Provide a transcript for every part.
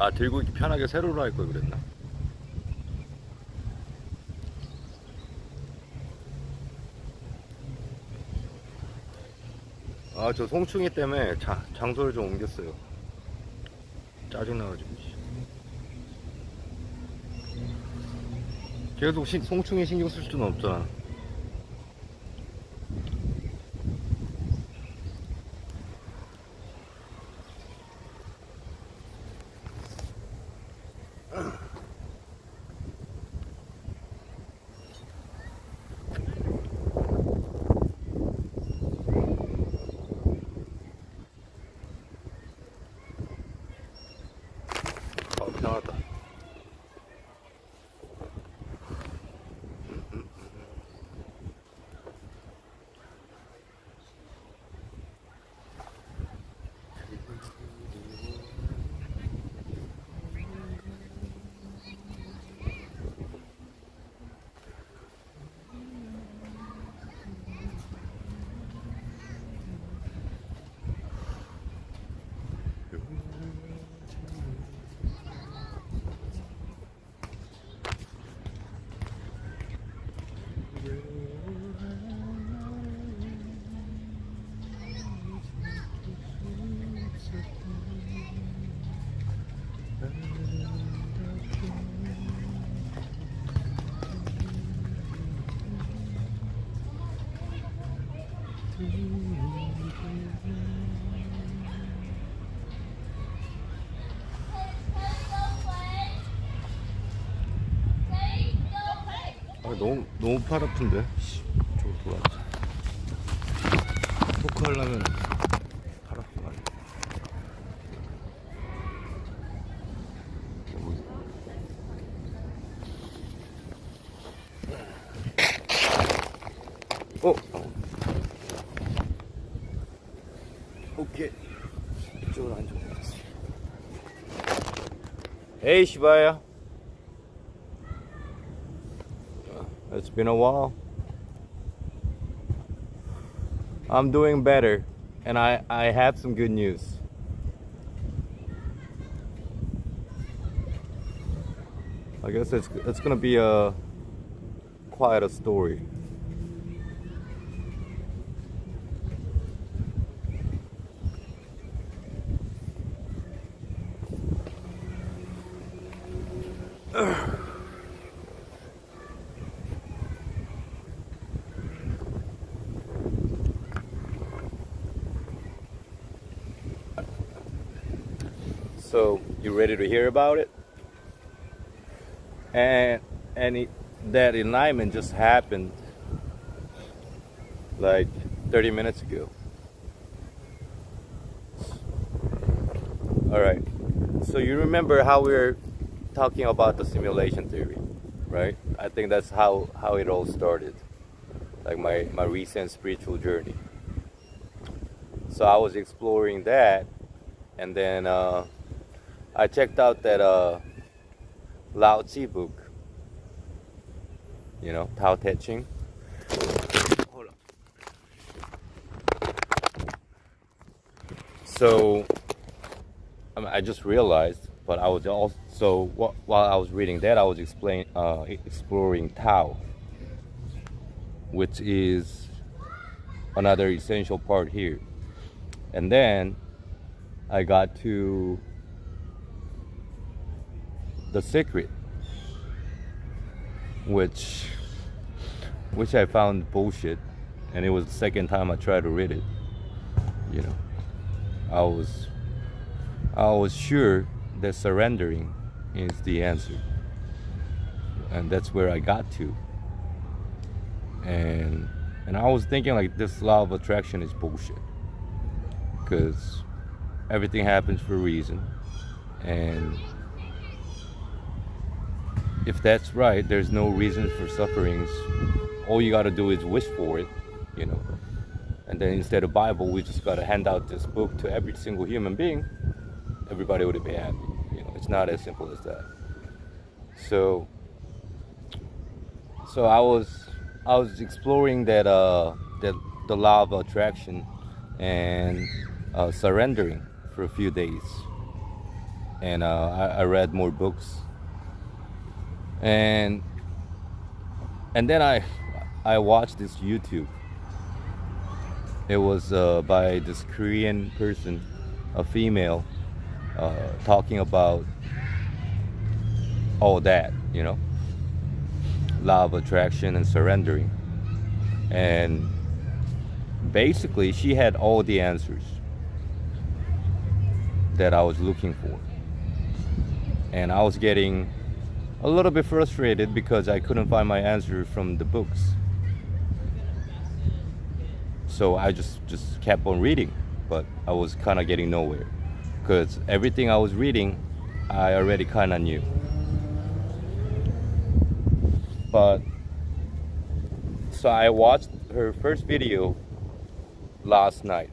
아, 들고 있기 편하게 세로로 할 걸 그랬나? 아, 저 송충이 때문에 장소를 좀 옮겼어요. 짜증나가지고. 계속 송충이 신경 쓸 수는 없잖아. 편하다. 아, 너무 팔 아픈데. 저거 돌아왔지. 토크 하려면 팔 아픈 거 아니야. 오케이. 이쪽으로 앉으면 되겠어. Hey, 시바야. It's been a while. I'm doing better, and I have some good news. I guess it's gonna be quite a story. So you ready to hear about it? That alignment just happened like 30 minutes ago. All right. So you remember how we were talking about the simulation theory, right? I think that's how it all started, like my recent spiritual journey. So I was exploring that, and then I checked out that Lao Tzu book, you know, Tao Te Ching. Hold on. So I just realized, but I was also while I was reading that, I was exploring Tao, which is another essential part here. And then I got to The Secret, which I found bullshit, and it was the second time I tried to read it. You know, I was sure that surrendering is the answer, and that's where I got to. And I was thinking like this law of attraction is bullshit, because everything happens for a reason, and if that's right, there's no reason for sufferings. All you gotta do is wish for it, you know. And then instead of Bible, we just gotta hand out this book to every single human being. Everybody would be happy. You know, it's not as simple as that. So I was exploring that the law of attraction and surrendering for a few days. and I read more books, and then I watched this YouTube. It was by this Korean person, a female, talking about all that, law of attraction and surrendering. And basically, she had all the answers that I was looking for. And I was getting a little bit frustrated because I couldn't find my answer from the books. So I just kept on reading, but I was kind of getting nowhere because everything I was reading, I already kind of knew. But so I watched her first video last night,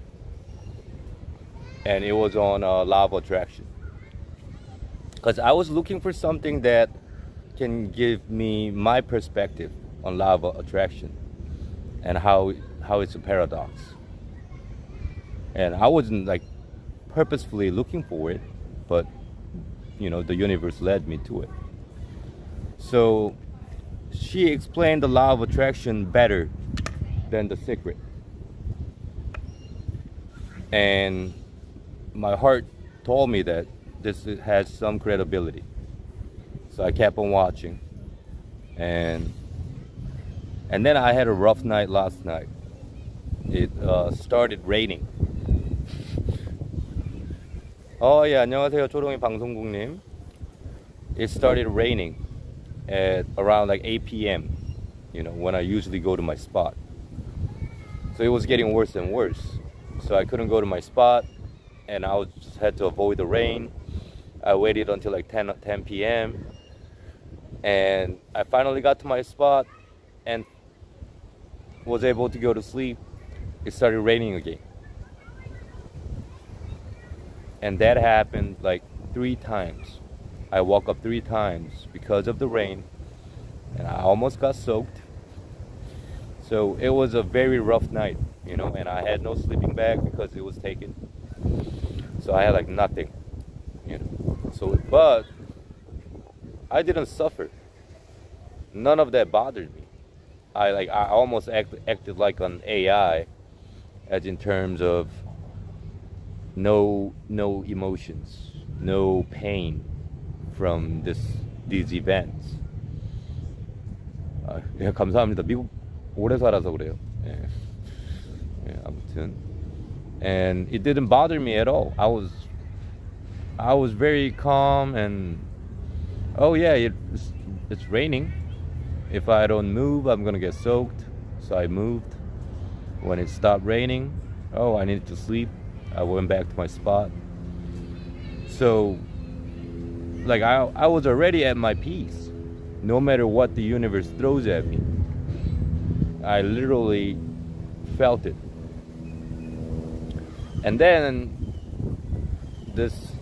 and it was on law of attraction. Because I was looking for something that can give me my perspective on law of attraction and how it's a paradox. And I wasn't like purposefully looking for it, but the universe led me to it. So she explained the law of attraction better than The Secret. And my heart told me that this has some credibility. So I kept on watching. And then I had a rough night last night. It started raining. 예, 안녕하세요. 초롱이 방송국님. It started raining at around like 8 p.m. When I usually go to my spot. So it was getting worse and worse. So I couldn't go to my spot, and I just had to avoid the rain. I waited until like 10 p.m. and I finally got to my spot and was able to go to sleep. It started raining again. And that happened like 3 times. I woke up 3 times because of the rain, and I almost got soaked. So it was a very rough night, and I had no sleeping bag because it was taken. So I had like nothing, So, but I didn't suffer. None of that bothered me. I almost acted like an AI, as in terms of no emotions, no pain from these events. 예, 감사합니다. 미국 오래 살아서 그래요. 예. 예, 아무튼. And it didn't bother me at all. I was very calm, and it's raining. If I don't move, I'm gonna get soaked. So I moved. When it stopped raining, I needed to sleep. I went back to my spot. So like I was already at my peace, no matter what the universe throws at me. I literally felt it. And then this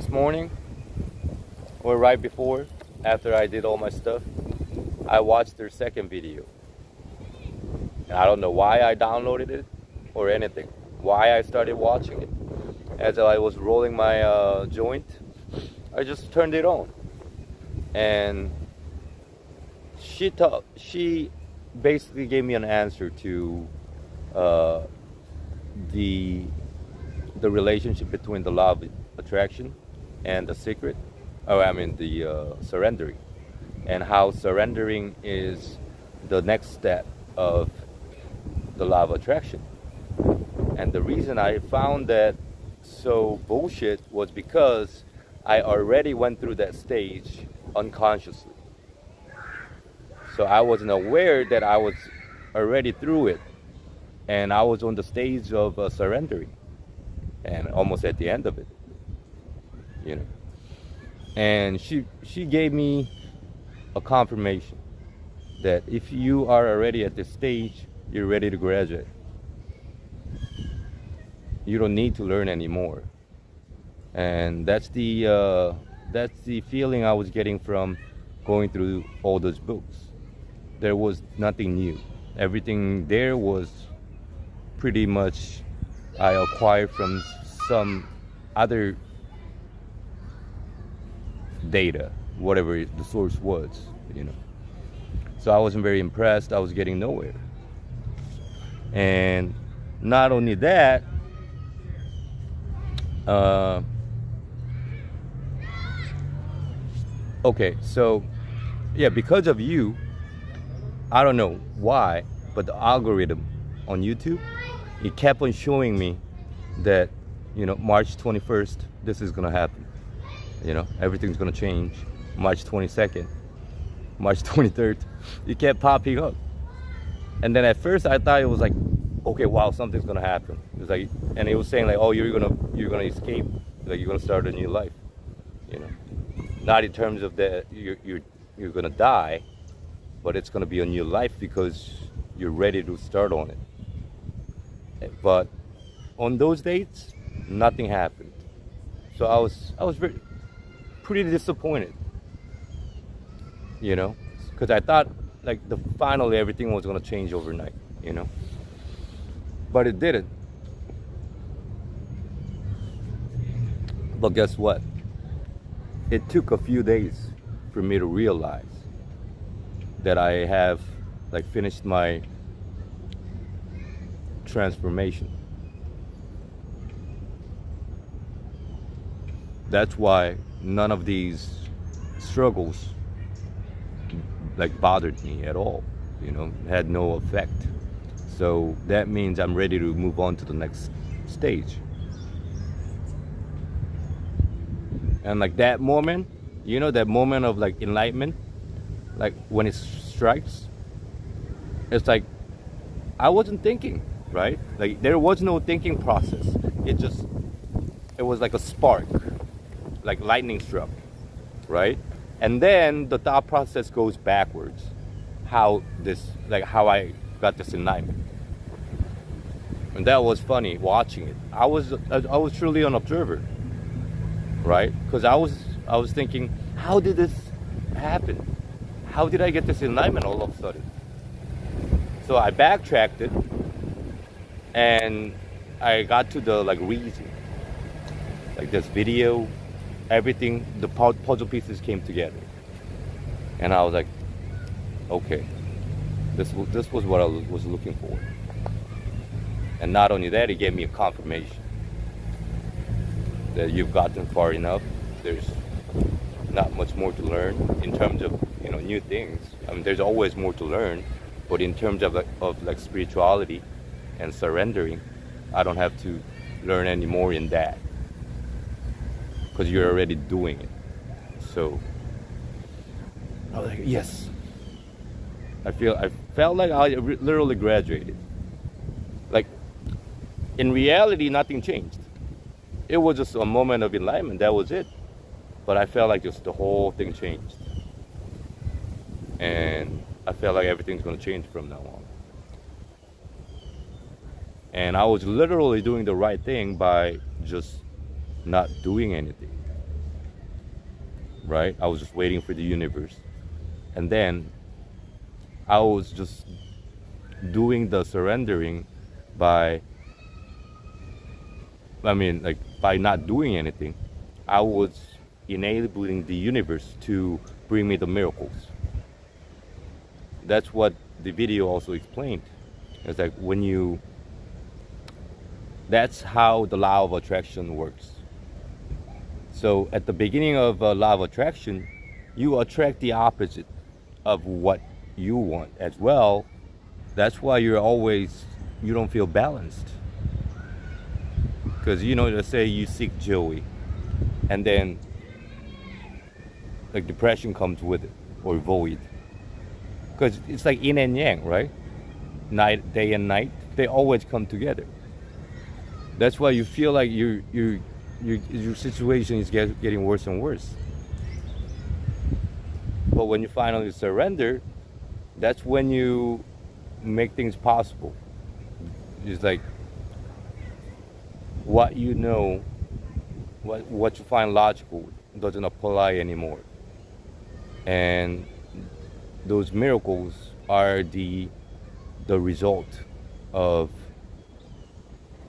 morning, or right before, after I did all my stuff, I watched their second video. And I don't know why I downloaded it or anything, why I started watching it. As I was rolling my joint, I just turned it on, and she basically gave me an answer to the relationship between the law of attraction and the secret. The surrendering, and how surrendering is the next step of the law of attraction. And the reason I found that so bullshit was because I already went through that stage unconsciously. So I wasn't aware that I was already through it, and I was on the stage of surrendering, and almost at the end of it, And she gave me a confirmation that if you are already at this stage, you're ready to graduate. You don't need to learn anymore. And that's the feeling I was getting from going through all those books. There was nothing new. Everything there was pretty much I acquired from some other data, whatever the source was, So I wasn't very impressed. I was getting nowhere. And not only that, okay, so yeah, because of you, I don't know why, but the algorithm on YouTube, it kept on showing me that, March 21st, this is gonna happen. Everything's gonna change. March 22nd, March 23rd, it kept popping up. And then at first I thought it was like, okay, wow, something's gonna happen. It was like, and it was saying like, oh, you're gonna escape, like you're gonna start a new life. Not in terms of that you're gonna die, but it's gonna be a new life because you're ready to start on it. But on those dates, nothing happened. So I was pretty disappointed, because I thought like finally everything was gonna change overnight, but it didn't. But guess what? It took a few days for me to realize that I have like finished my transformation. That's why none of these struggles like bothered me at all, had no effect. So that means I'm ready to move on to the next stage. And like that moment, that moment of like enlightenment, like when it strikes, it's like I wasn't thinking, right? Like there was no thinking process. It was like a spark, like lightning struck, right? And then the thought process goes backwards. How I got this enlightenment. And that was funny watching it. I was truly an observer, right? Because I was thinking, how did this happen? How did I get this enlightenment all of a sudden? So I backtracked it, and I got to the like reason. Like this video, everything, the puzzle pieces came together, and I was like, okay, this was what I was looking for. And not only that, it gave me a confirmation that you've gotten far enough. There's not much more to learn in terms of new things. I mean, there's always more to learn, but in terms of like spirituality and surrendering, I don't have to learn any more in that because you're already doing it. So I was like, yes. I felt like I literally graduated. Like in reality, nothing changed. It was just a moment of enlightenment. That was it. But I felt like just the whole thing changed. And I felt like everything's going to change from now on. And I was literally doing the right thing by just not doing anything. Right? I was just waiting for the universe. And then I was just doing the surrendering by not doing anything. I was enabling the universe to bring me the miracles. That's what the video also explained. It's like that's how the law of attraction works. So at the beginning of law of attraction, you attract the opposite of what you want as well. That's why you don't feel balanced. Because let's say you seek joy, and then like depression comes with it, or void. Because it's like yin and yang, right? Day and night, they always come together. That's why you feel like your situation is getting worse and worse. But when you finally surrender, that's when you make things possible. It's like what what you find logical doesn't apply anymore. And those miracles are the result of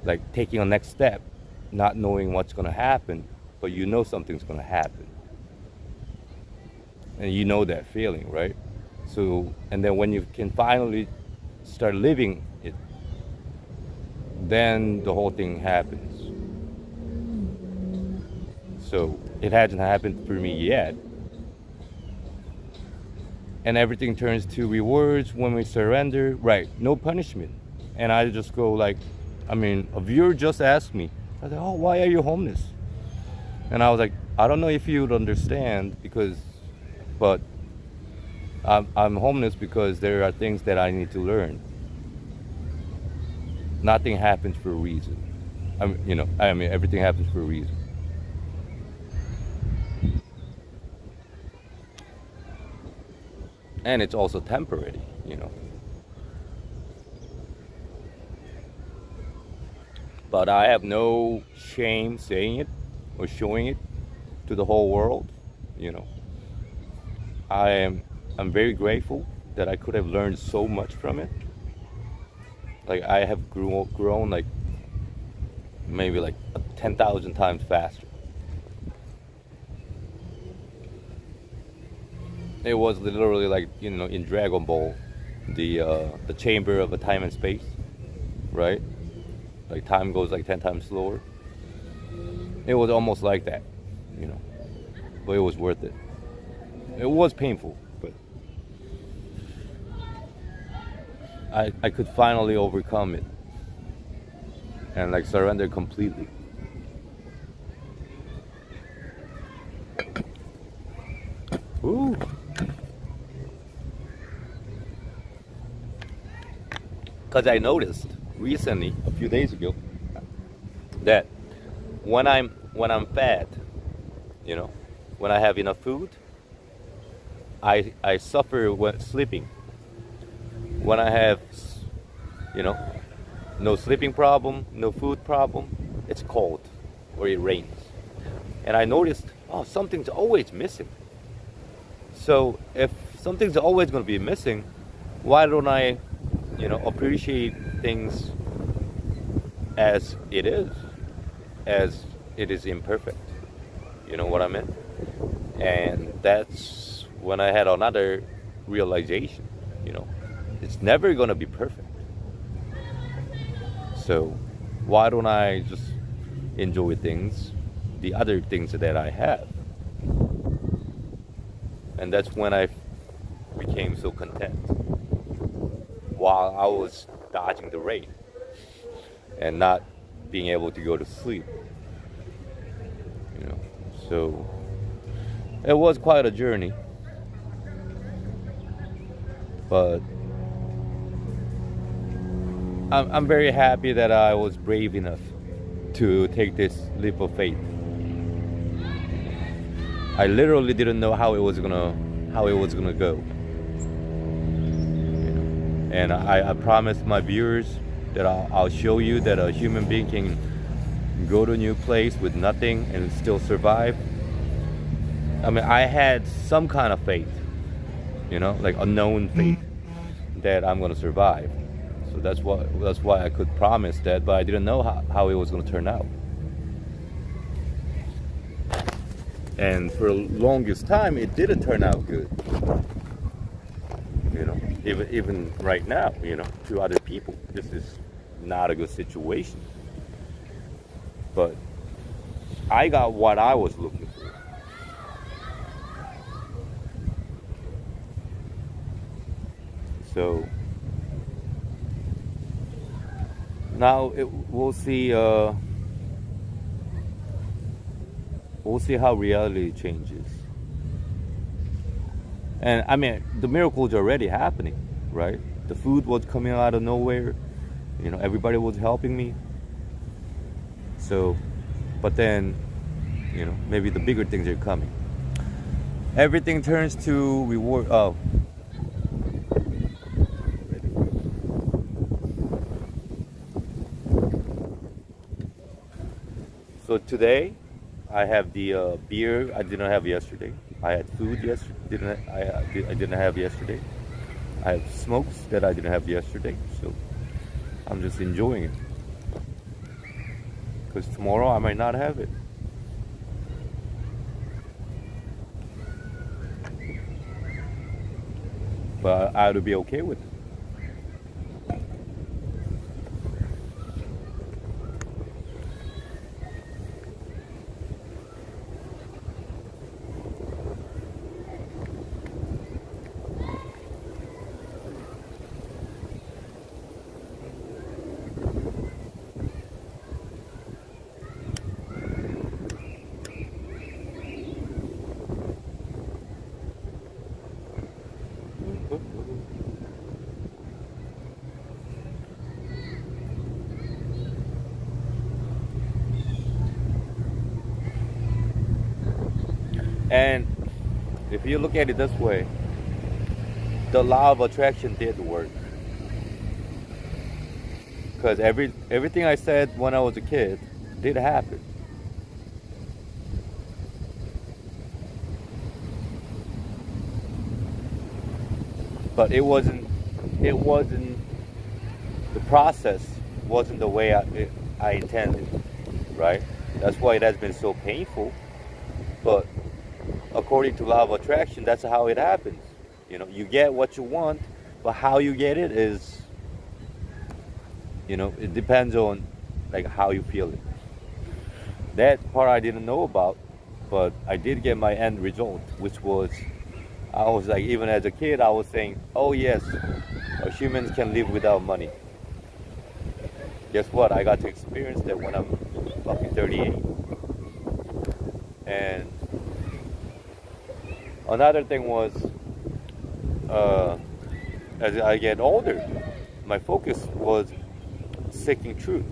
like taking a next step, not knowing what's going to happen, but something's going to happen. and you know that feeling, right? So, and then when you can finally start living it, then the whole thing happens. So it hasn't happened for me yet, and everything turns to rewards when we surrender, right? No punishment. And I just go like, I mean, a viewer just asked me, I was like, oh, why are you homeless? And I was like, I don't know if you would understand, but I'm homeless because there are things that I need to learn. Nothing happens for a reason. I mean, everything happens for a reason. And it's also temporary. But I have no shame saying it or showing it to the whole world. You know, I'm very grateful that I could have learned so much from it. Like I have grown like maybe like 10,000 times faster. It was literally like in Dragon Ball, the chamber of a time and space, right? Like time goes like 10 times slower. It was almost like that. But it was worth it. It was painful, but I could finally overcome it and like surrender completely. Ooh. Because I noticed recently, a few days ago, that when I'm fat, when I have enough food, I suffer when sleeping. When I have, no sleeping problem, no food problem, it's cold or it rains. And I noticed, oh, something's always missing. So if something's always going to be missing, why don't I, appreciate things as as it is imperfect. You know what I mean? And that's when I had another realization. It's never going to be perfect. So why don't I just enjoy the other things that I have? And that's when I became so content while I was dodging the rain and not being able to go to sleep. So it was quite a journey, but I'm very happy that I was brave enough to take this leap of faith. I literally didn't know how it was gonna go. And I promised my viewers that I'll show you that a human being can go to a new place with nothing and still survive. I mean, I had some kind of faith, like unknown faith that I'm gonna survive. So that's why I could promise that, but I didn't know how it was gonna turn out. And for the longest time, it didn't turn out good. Even right now, to other people, this is not a good situation. But I got what I was looking for. So now we'll see. We'll see how reality changes. And I mean, the miracles are already happening, right? The food was coming out of nowhere. Everybody was helping me. So, but then, maybe the bigger things are coming. Everything turns to reward. Oh. So today, I have the beer I didn't have yesterday. I had food yesterday. I didn't have yesterday. I have smokes that I didn't have yesterday. So I'm just enjoying it. Because tomorrow I might not have it. but I had to be okay with it. And if you look at it this way, the law of attraction did work. Because everything I said when I was a kid did happen. But it wasn't the process wasn't the way I intended, right? That's why it has been so painful. But according to law of attraction, that's how it happens. You get what you want, but how you get it is, it depends on like how you feel it. That part I didn't know about, but I did get my end result, which was I was like, even as a kid, I was saying, oh yes, humans can live without money. Guess what? I got to experience that when I'm fucking 38. And another thing was, as I get older, my focus was seeking truth.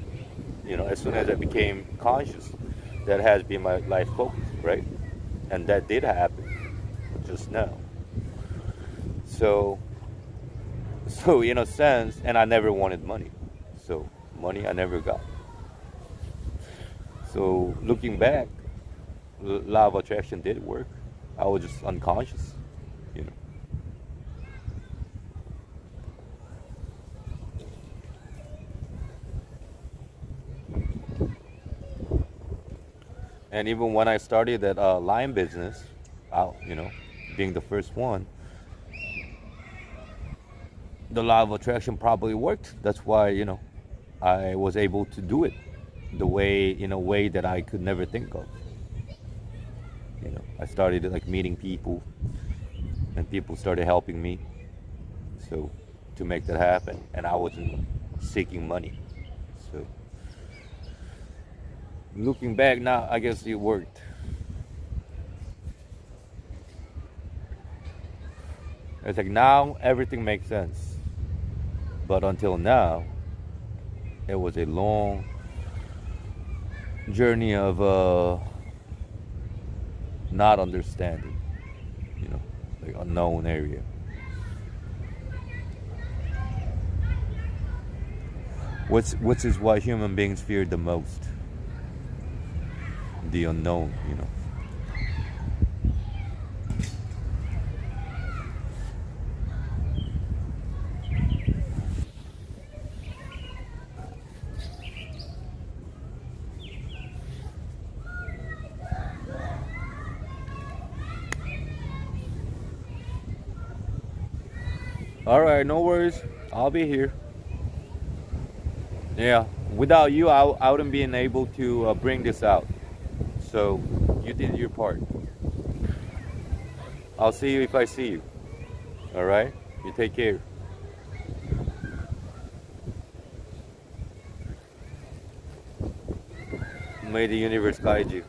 As soon as I became conscious, that has been my life focus, right? And that did happen just now. So in a sense, and I never wanted money. So money I never got. So looking back, law of attraction did work. I was just unconscious, you know. And even when I started that lime business, being the first one, the law of attraction probably worked. That's why, I was able to do it in a way that I could never think of. I started like meeting people, and people started helping me. So to make that happen, and I wasn't seeking money. So looking back now, I guess it worked. It's like now everything makes sense, but until now, it was a long journey of not understanding, like unknown area. Which is what human beings fear the most, the unknown. All right, no worries. I'll be here. Yeah, without you, I wouldn't be able to bring this out. So you did your part. I'll see you if I see you. All right? You take care. May the universe guide you.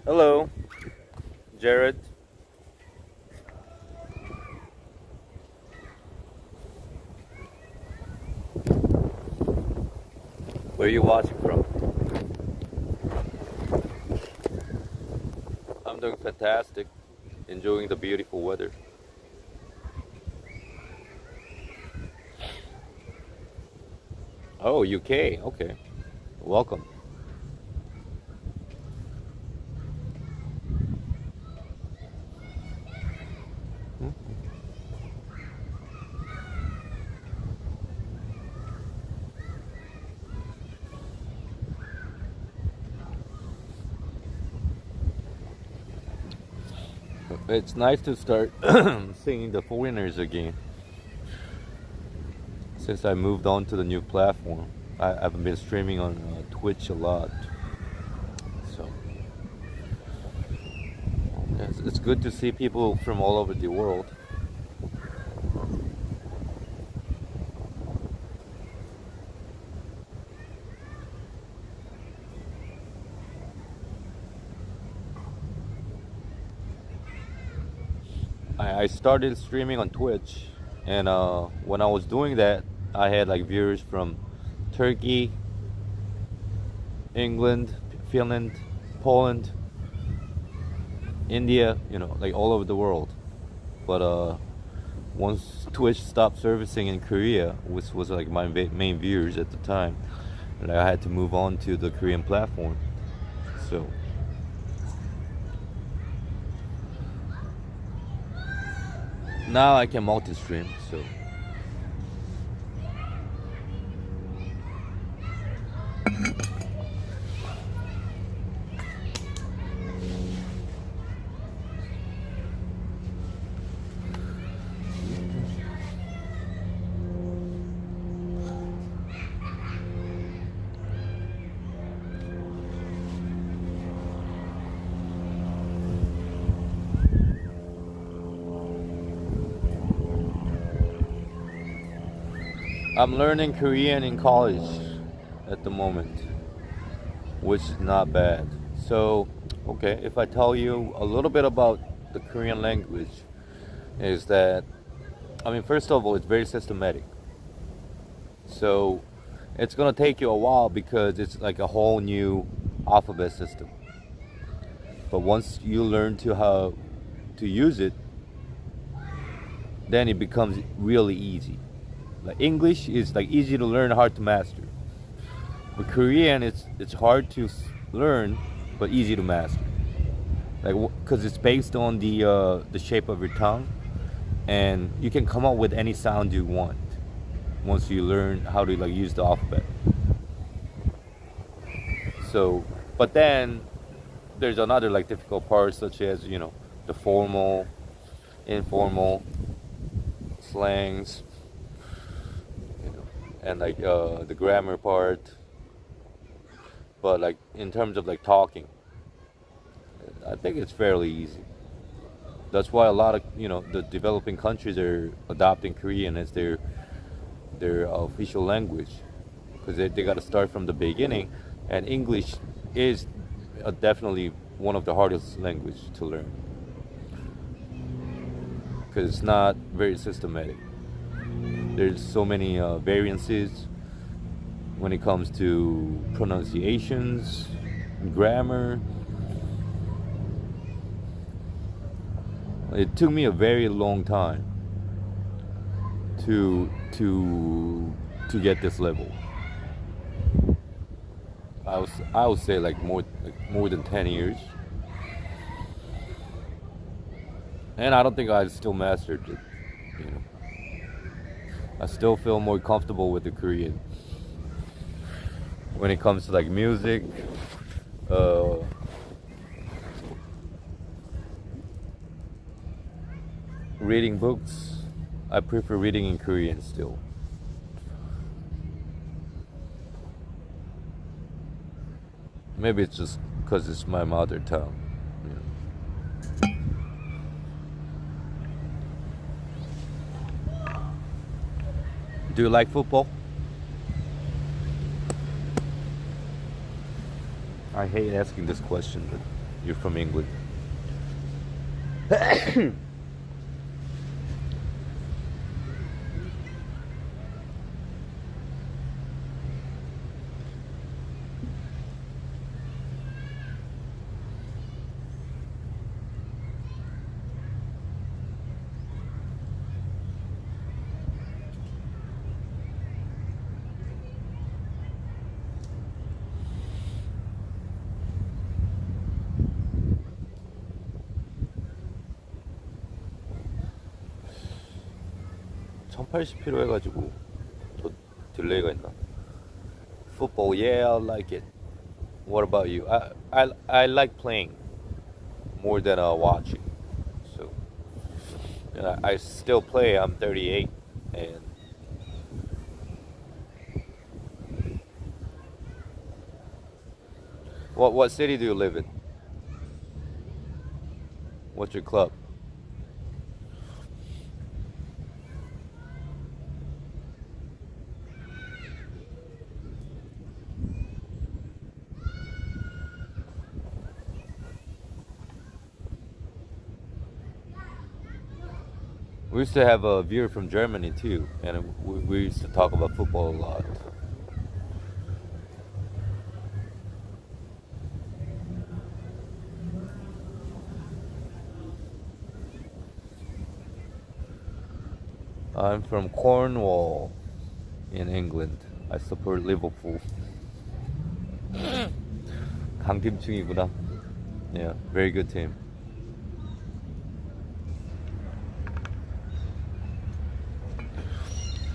Hello, Jared. Where are you watching from? I'm doing fantastic. Enjoying the beautiful weather. Oh, UK. Okay. Welcome. It's nice to start seeing the foreigners again since I moved on to the new platform. I've been streaming on Twitch a lot. So it's good to see people from all over the world. I started streaming on Twitch, and when I was doing that, I had like viewers from Turkey, England, Finland, Poland, India, like all over the world. But once Twitch stopped servicing in Korea, which was like my main viewers at the time, and I had to move on to the Korean platform. So now I can multi-stream. So I'm learning Korean in college at the moment, which is not bad. So, okay, if I tell you a little bit about the Korean language, is that, I mean, first of all, it's very systematic. So, it's gonna take you a while because it's like a whole new alphabet system. But once you learn to how to use it, then it becomes really easy. Like English is like easy to learn, hard to master. But Korean, it's hard to learn, but easy to master. Like because it's based on the shape of your tongue, and you can come up with any sound you want once you learn how to like use the alphabet. So, but then there's another like difficult part, such as the formal, informal slangs, and like the grammar part. But like in terms of like talking, I think it's fairly easy. That's why a lot of the developing countries are adopting Korean as their official language, because they got to start from the beginning, and English is definitely one of the hardest language to learn because it's not very systematic. There's so many variances when it comes to pronunciations, grammar. It took me a very long time to get this level. I would say like more than 10 years, and I don't think I still mastered it. I still feel more comfortable with the Korean when it comes to like music, uh, reading books. I prefer reading in Korean still. Maybe it's just because it's my mother tongue. Do you like football? I hate asking this question, but You're from England. 1080p로 해가지고 더 딜레이가 있나? Football, yeah, I like it. What about you? I like playing more than watching. So, and I still play. I'm 38, and what city do you live in? What's your club? We used to have a viewer from Germany too, and we used to talk about football a lot. I'm from Cornwall in England. I support Liverpool. 강팀충이구나. Yeah, very good team.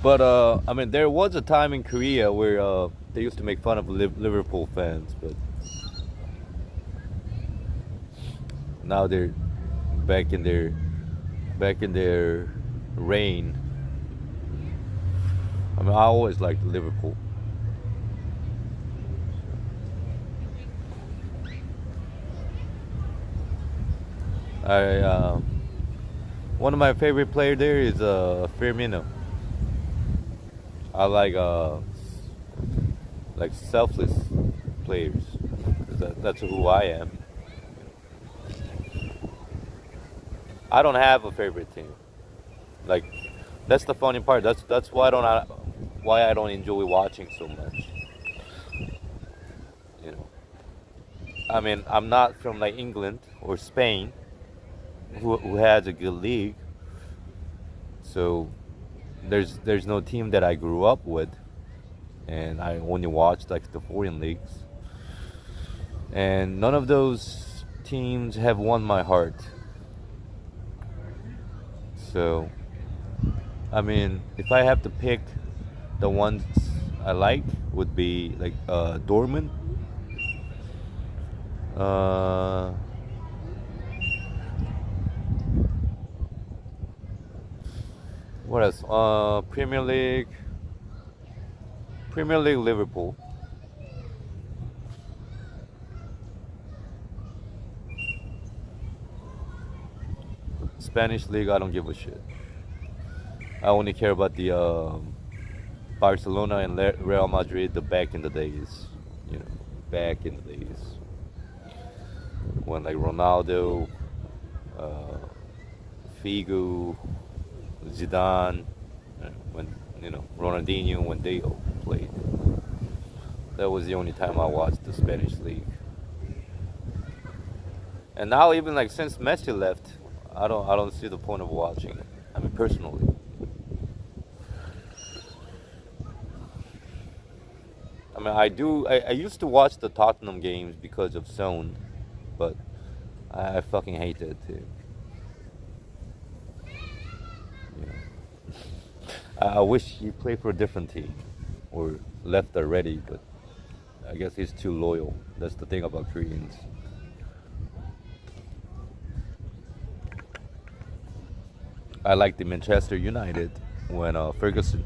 But I mean, there was a time in Korea where they used to make fun of Liverpool fans, but now they're back in their reign. I mean, I always liked Liverpool. I one of my favorite players there is Firmino. I like selfless players. 'Cause that's who I am. I don't have a favorite team. Like that's the funny part. That's why I don't enjoy watching so much. You know, I mean, I'm not from like England or Spain, who has a good league. So there's no team that I grew up with, and I only watched like the foreign leagues, and none of those teams have won my heart. So I mean, if I have to pick, the ones I like would be like Dortmund, uh, what else? Premier League Liverpool. Spanish league, I don't give a shit. I only care about the Barcelona and Real Madrid, the back in the days. You know, back in the days when like Ronaldo, uh, Figo, Zidane, when Ronaldinho, when they all played. That was the only time I watched the Spanish league. And now even like since Messi left, I don't see the point of watching it. I mean personally. I mean I used to watch the Tottenham games because of Zone, but I fucking hate that too. I wish he played for a different team or left already, but I guess he's too loyal. That's the thing about Koreans. I like the Manchester United when Ferguson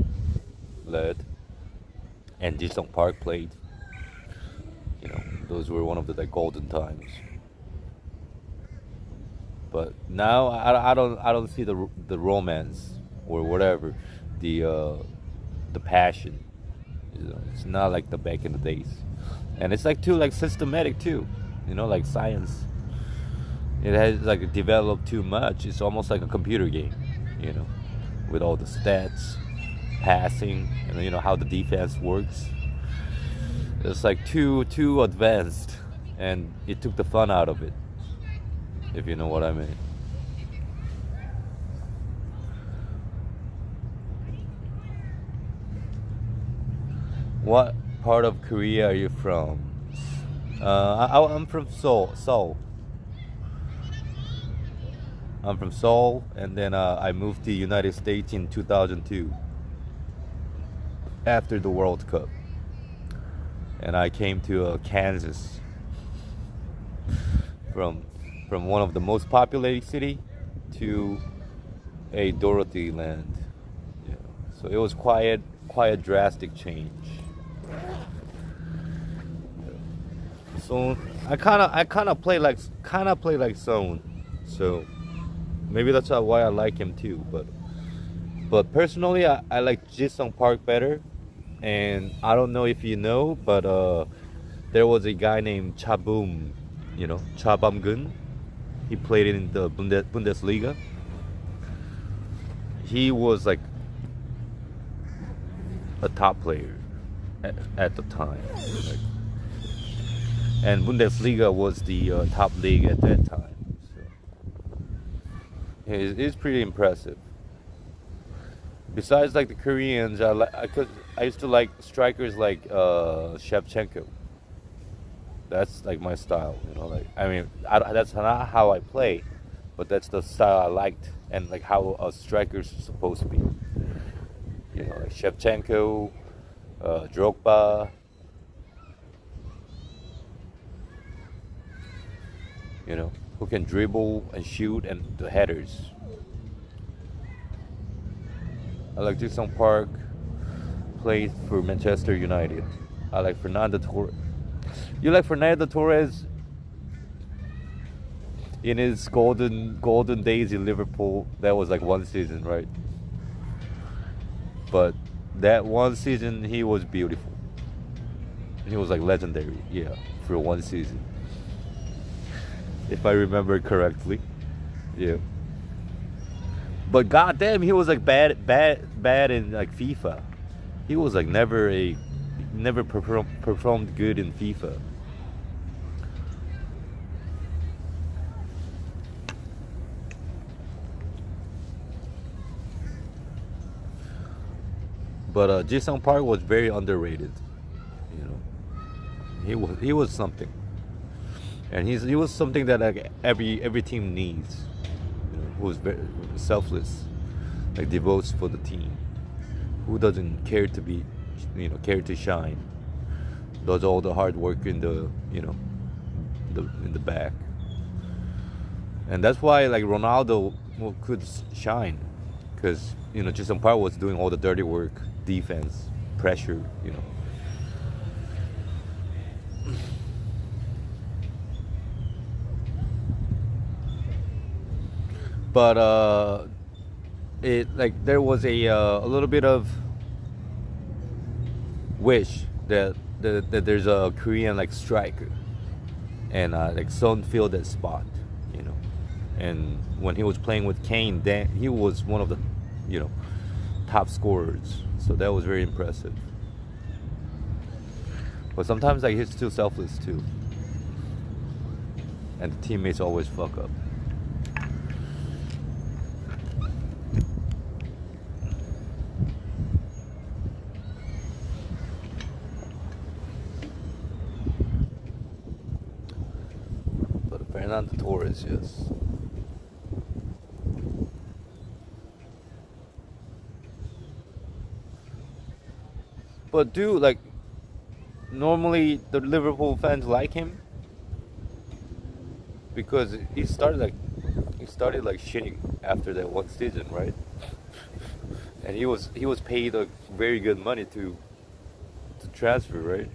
led and Ji-sung Park played. You know, those were one of the like, golden times. But now I don't see the romance or whatever, the passion. You know, it's not like the back in the days, and it's like too like systematic too. You know, like science. It has like developed too much. It's almost like a computer game, you know, with all the stats, passing, and you know how the defense works. It's like too advanced, and it took the fun out of it, if you know what I mean. What part of Korea are you from? I'm from Seoul. Seoul. I'm from Seoul, and then I moved to the United States in 2002 after the World Cup, and I came to Kansas from one of the most populated city to a Dorothy land. Yeah. So it was quite a drastic change. So I kind of play like Son. So maybe that's why I like him too. But personally, I like Jisung Park better. And I don't know if you know, but there was a guy named Chabum, you know, Chabam-gun. He played in the Bundesliga. He was like a top player at the time. Like, and Bundesliga was the top league at that time. So it's pretty impressive. Besides, like the Koreans, I used to like strikers like Shevchenko. That's like my style, you know. Like I mean, that's not how I play, but that's the style I liked, and like how a striker's supposed to be. You know, like Shevchenko, Drogba. You know, who can dribble and shoot and the headers. I like Jason Park, played for Manchester United. I like Fernando Torres. You like Fernando Torres in his golden days in Liverpool? That was like one season, right? But that one season, he was beautiful. He was like legendary, yeah, for one season. If I remember correctly, yeah. But goddamn, he was like bad in like FIFA. He was like never performed good in FIFA. But Jisung Park was very underrated. You know, he was something, and he was something that like every team needs. You know, who was very selfless, like devotes for the team, who doesn't care to be, you know, care to shine, does all the hard work in the, you know, in the back, and that's why like Ronaldo could shine, because you know Jason Park was doing all the dirty work, defense, pressure, you know. But it like there was a little bit of wish that there's a Korean like striker, and like Son filled that spot, you know. And when he was playing with Kane, then he was one of the, you know, top scorers. So that was very impressive. But sometimes like he's too selfless too, and the teammates always fuck up. But Fernando Torres, yes. But dude, like normally the Liverpool fans like him because he started like shitting after that one season, right? And he was paid like very good money to transfer, right?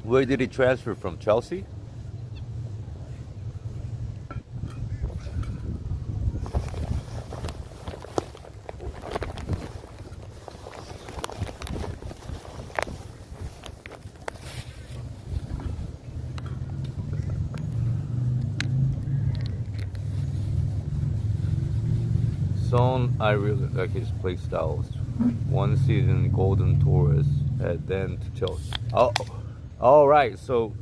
Where did he transfer from? Chelsea? Son, I really like his play styles. One season, Golden Torres, and then to Chelsea. Oh, all right. So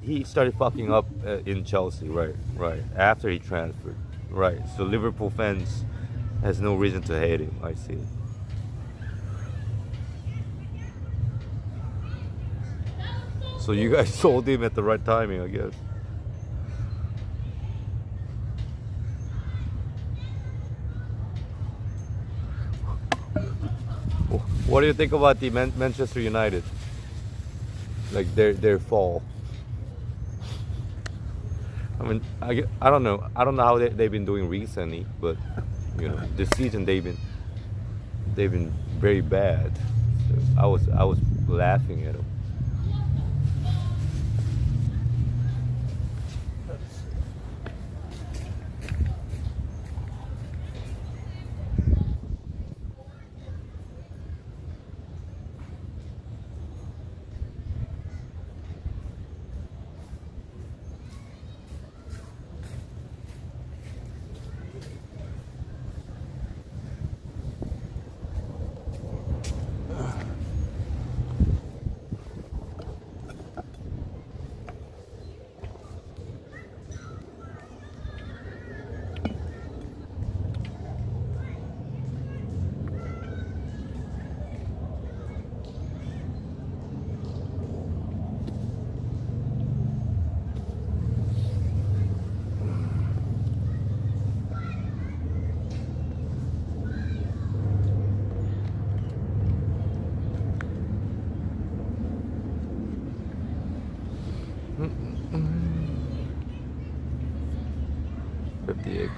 he started fucking up in Chelsea, right? Right. After he transferred, right. So Liverpool fans has no reason to hate him. I see. So you guys sold him at the right timing, I guess. What do you think about the Manchester United? Like their fall. I mean, I don't know. I don't know how they've been doing recently, but you know, this season they've been very bad. So I was laughing at them. Mm-mm. 58%.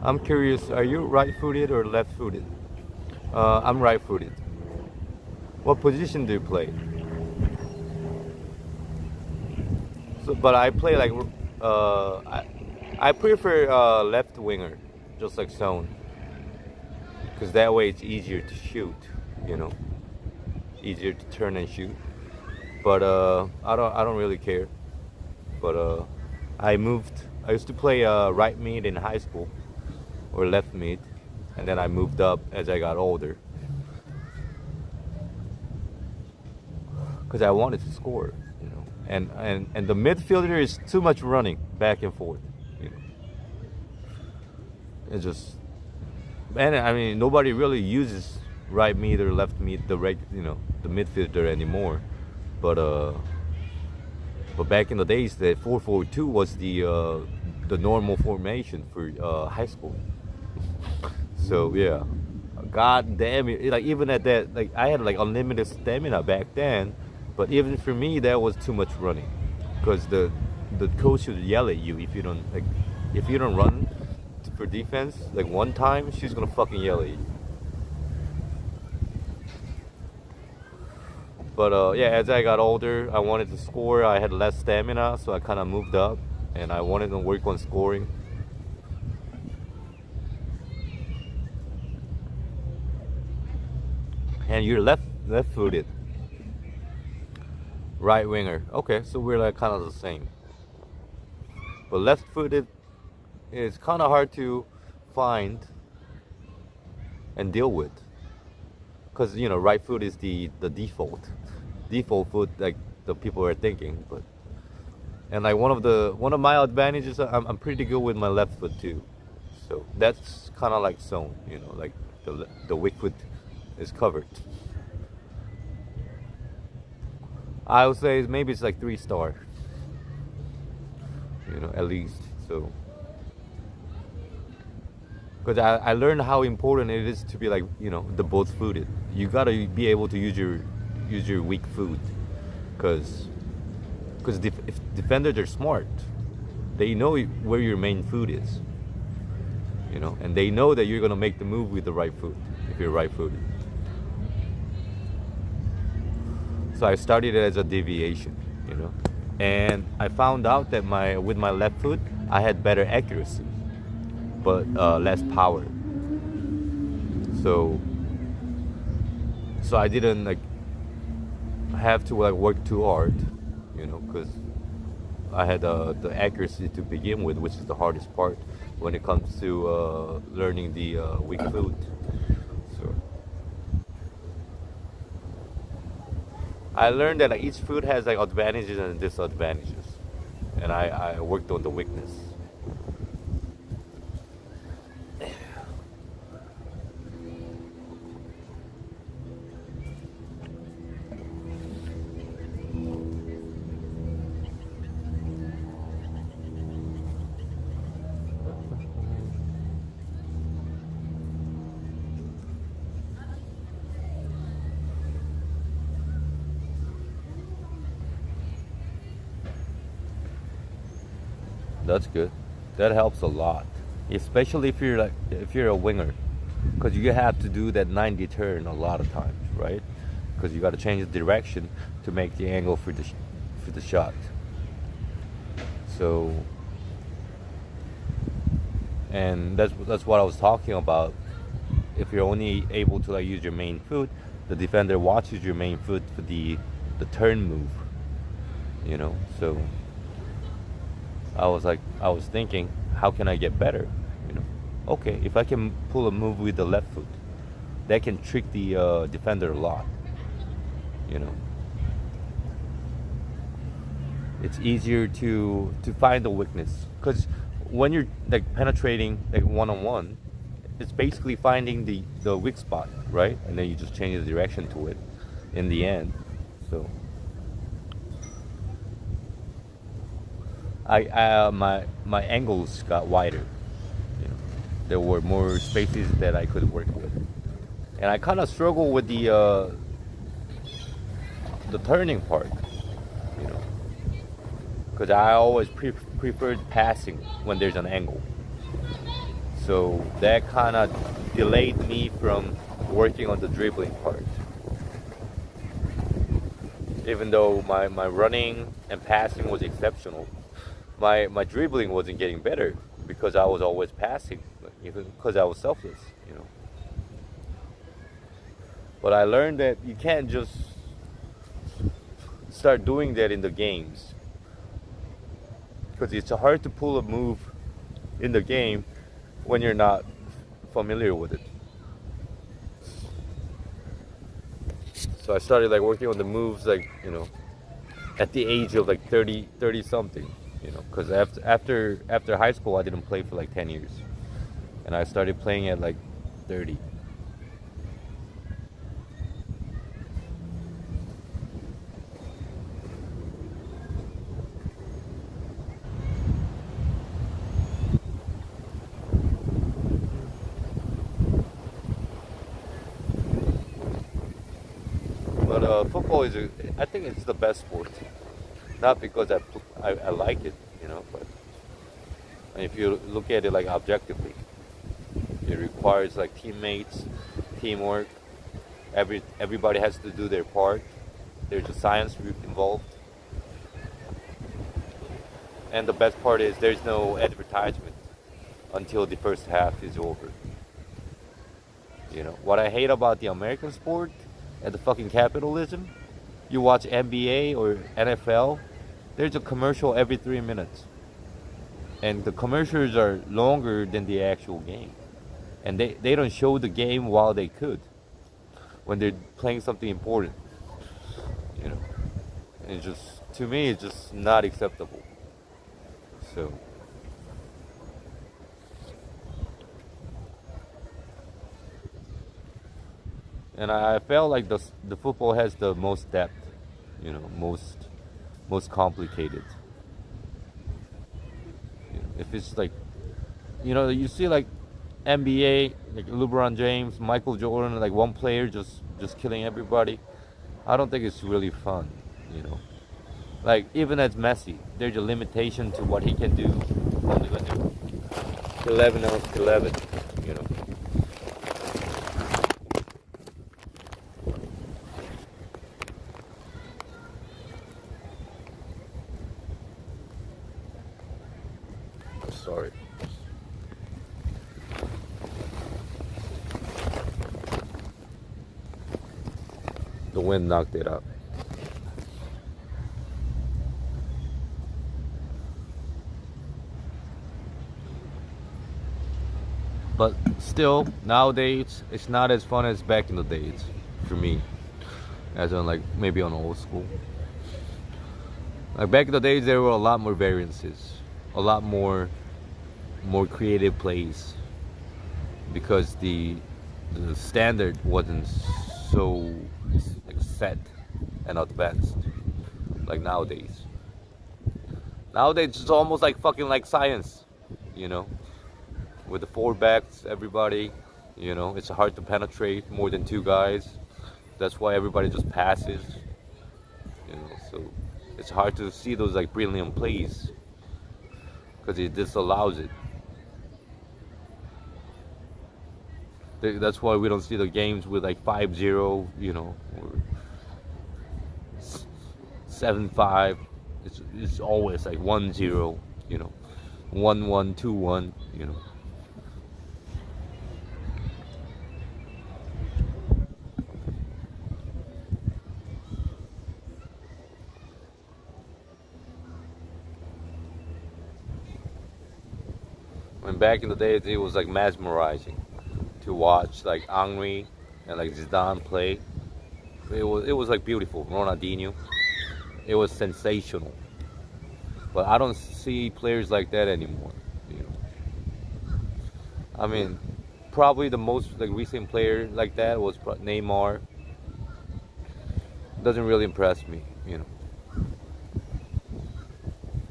I'm curious, are you right-footed or left-footed? I'm right-footed. What position do you play? So, but I play like I prefer left winger, just like Zone, because that way it's easier to shoot, you know, easier to turn and shoot. But I don't really care. But I moved. I used to play right mid in high school or left mid, and then I moved up as I got older because I wanted to score, you know. And the midfielder is too much running back and forth, you know. It's just, and I mean nobody really uses right mid or left mid, the midfielder anymore, but back in the days, the 4-4-2 was the normal formation for high school. So yeah, god damn it! Like even at that, like I had like unlimited stamina back then, but even for me that was too much running, because the coach would yell at you if you don't run for defense like one time, she's gonna fucking yell at you. But yeah, as I got older, I wanted to score. I had less stamina, so I kind of moved up, and I wanted to work on scoring. And you're left-footed, right winger. Okay, so we're like kind of the same. But left-footed is kind of hard to find and deal with, because you know right foot is the default foot, like the people are thinking. But and like one of my advantages, I'm pretty good with my left foot too, so that's kind of like Zone, you know, like the weak foot is covered. I would say maybe it's like 3-star, you know, at least. So because I learned how important it is to be like, you know, the both footed. You gotta be able to use your weak foot, because if defenders are smart, they know where your main foot is, you know, and they know that you're gonna make the move with the right foot if you're right footed. So I started it as a deviation, you know. And I found out that my with my left foot I had better accuracy, but less power. So I didn't like have to like work too hard, you know, because I had the accuracy to begin with, which is the hardest part when it comes to learning the weak foot. So I learned that like, each foot has like advantages and disadvantages, and I worked on the weakness. That's good. That helps a lot, especially if you're a winger, because you have to do that 90 turn a lot of times, right? Because you got to change the direction to make the angle for for the shot. So, and that's what I was talking about. If you're only able to like use your main foot, the defender watches your main foot for the turn move, you know. So I was thinking, how can I get better? You know, okay, if I can pull a move with the left foot, that can trick the defender a lot. You know, it's easier to find the weakness because when you're like penetrating like one on one, it's basically finding the weak spot, right? And then you just change the direction to it in the end. So my angles got wider. You know, there were more spaces that I could work with, and I kind of struggle with the turning part. You know, because I always preferred passing when there's an angle. So that kind of delayed me from working on the dribbling part. Even though my running and passing was exceptional, my dribbling wasn't getting better because I was always passing, even because I was selfless, you know. But I learned that you can't just start doing that in the games because it's hard to pull a move in the game when you're not familiar with it. So I started like working on the moves like, you know, at the age of like 30 something, you know, because after high school I didn't play for like 10 years. And I started playing at like 30. But football is, I think it's the best sport. Not because I like it, you know, but if you look at it like objectively, it requires like teammates, teamwork. Everybody has to do their part. There's a science involved, and the best part is there's no advertisement until the first half is over. You know what I hate about the American sport and the fucking capitalism? You watch NBA or NFL, there's a commercial every 3 minutes. And the commercials are longer than the actual game. And they don't show the game while they could when they're playing something important. You know. And it's just, to me, it's just not acceptable. So and I felt like the football has the most depth, you know, most complicated. You know, if it's like, you know, you see like NBA, like LeBron James, Michael Jordan, like one player just killing everybody. I don't think it's really fun, you know. Like even as Messi, there's a limitation to what he can do only when they're 11 on 11, you know. sorry. The wind knocked it out. But still, nowadays, it's not as fun as back in the days for me. As on like maybe on old school. Like back in the days, there were a lot more variances, a lot more creative plays, because the standard wasn't so like set and advanced like nowadays. Nowadays, it's almost like fucking like science, you know, with the four backs, everybody, you know, it's hard to penetrate more than two guys. That's why everybody just passes, you know. So it's hard to see those like brilliant plays because it disallows it. That's why we don't see the games with like 5-0, you know, or 7-5. It's always like 1-0, you know, 1-1, 2-1, you know. When back in the day, it was like mesmerizing to watch like Henry and like Zidane play. It was like beautiful. Ronaldinho, it was sensational. But I don't see players like that anymore. You know, I mean, probably the most like recent player like that was Neymar. Doesn't really impress me. You know,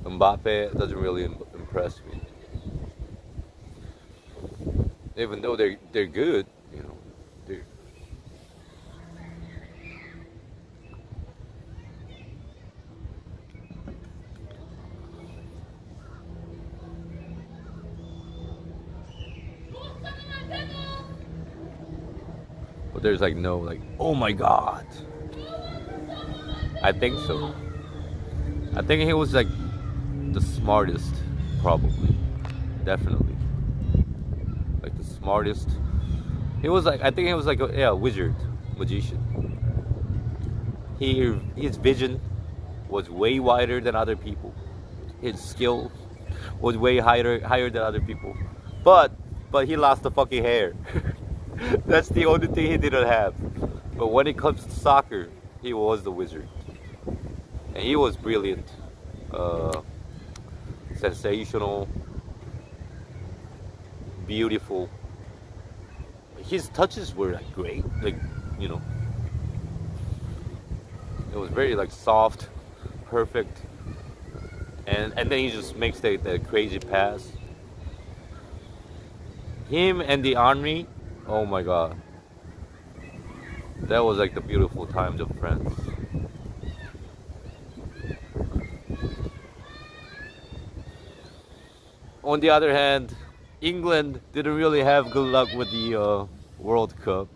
Mbappe doesn't really impress me. Even though they're good, you know, they're, but there's like no like, oh my god. I think so. I think he was like the smartest, probably, definitely, like the smartest. He was like, I think he was like a, yeah, wizard, magician. His vision was way wider than other people. His skill was way higher than other people. But he lost the fucking hair. That's the only thing he didn't have. But when it comes to soccer, he was the wizard, and he was brilliant, sensational, beautiful. His touches were like great, like, you know, it was very like soft, perfect, and then he just makes the crazy pass. Him and the Henry, oh my god, that was like the beautiful times of France. On the other hand, England didn't really have good luck with the World Cup.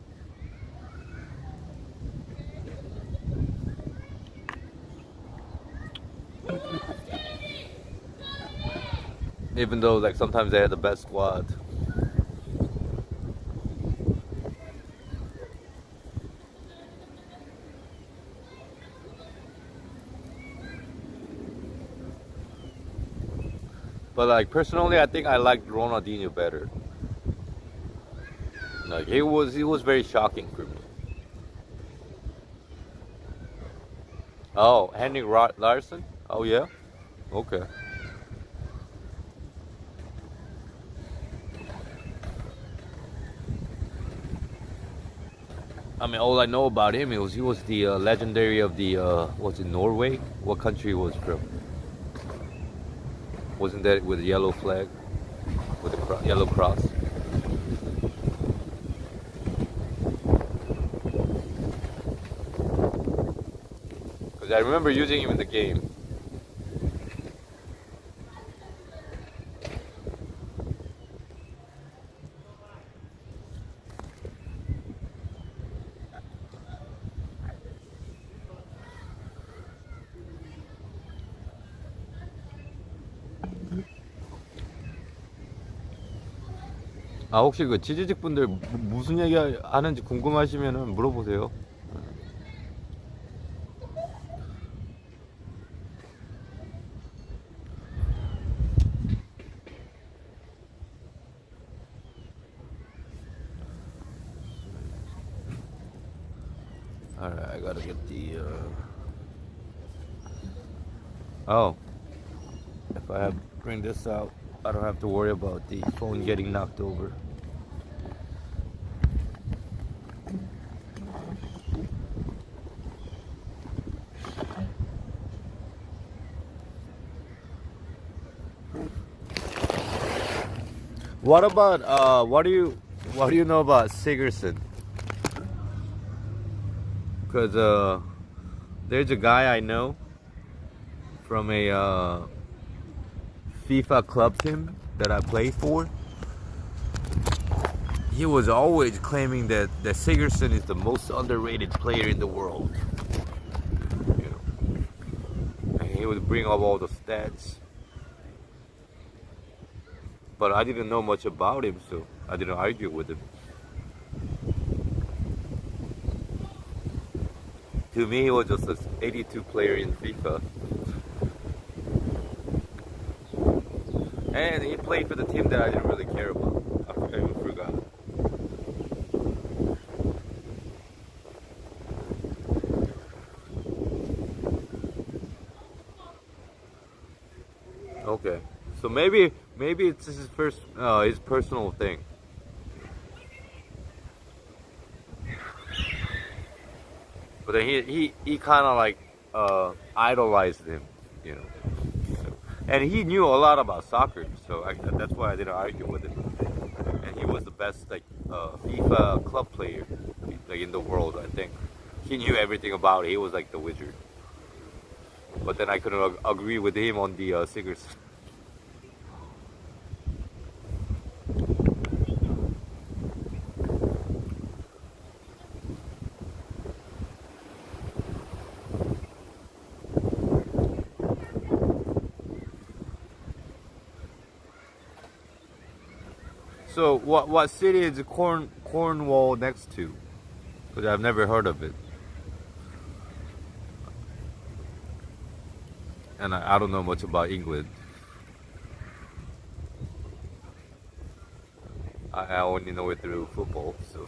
Even though like sometimes they had the best squad. But like personally, I think I liked Ronaldinho better. Like he was very shocking for me. Oh, Henrik Larsson? Oh yeah? Okay. I mean, all I know about him is he was the legendary of the was it Norway? What country was from? Wasn't that with the yellow flag, with the yellow cross? Because I remember using him in the game. 아, 혹시 그 지지직 분들 무슨 얘기 하는지 궁금하시면은 물어보세요. Alright, I gotta get the oh, if I have bring this out, I don't have to worry about the phone getting knocked over. What about what do you know about Sigurdsson? Because there's a guy I know from a FIFA club team that I play for. He was always claiming that Sigurdsson is the most underrated player in the world. You know, and he would bring up all the stats. But I didn't know much about him, so I didn't argue with him. To me, he was just an 82 player in FIFA. And he played for the team that I didn't really care about. I even forgot. Okay, so maybe it's his first his personal thing. But then he kind of like idolized him, you know. And he knew a lot about soccer, so that's why I didn't argue with him. And he was the best like FIFA club player like in the world, I think. He knew everything about it. He was like the wizard. But then I couldn't agree with him on the Sigurdsson. So what city is Cornwall next to? Because I've never heard of it, and I don't know much about England. I only know it through football. So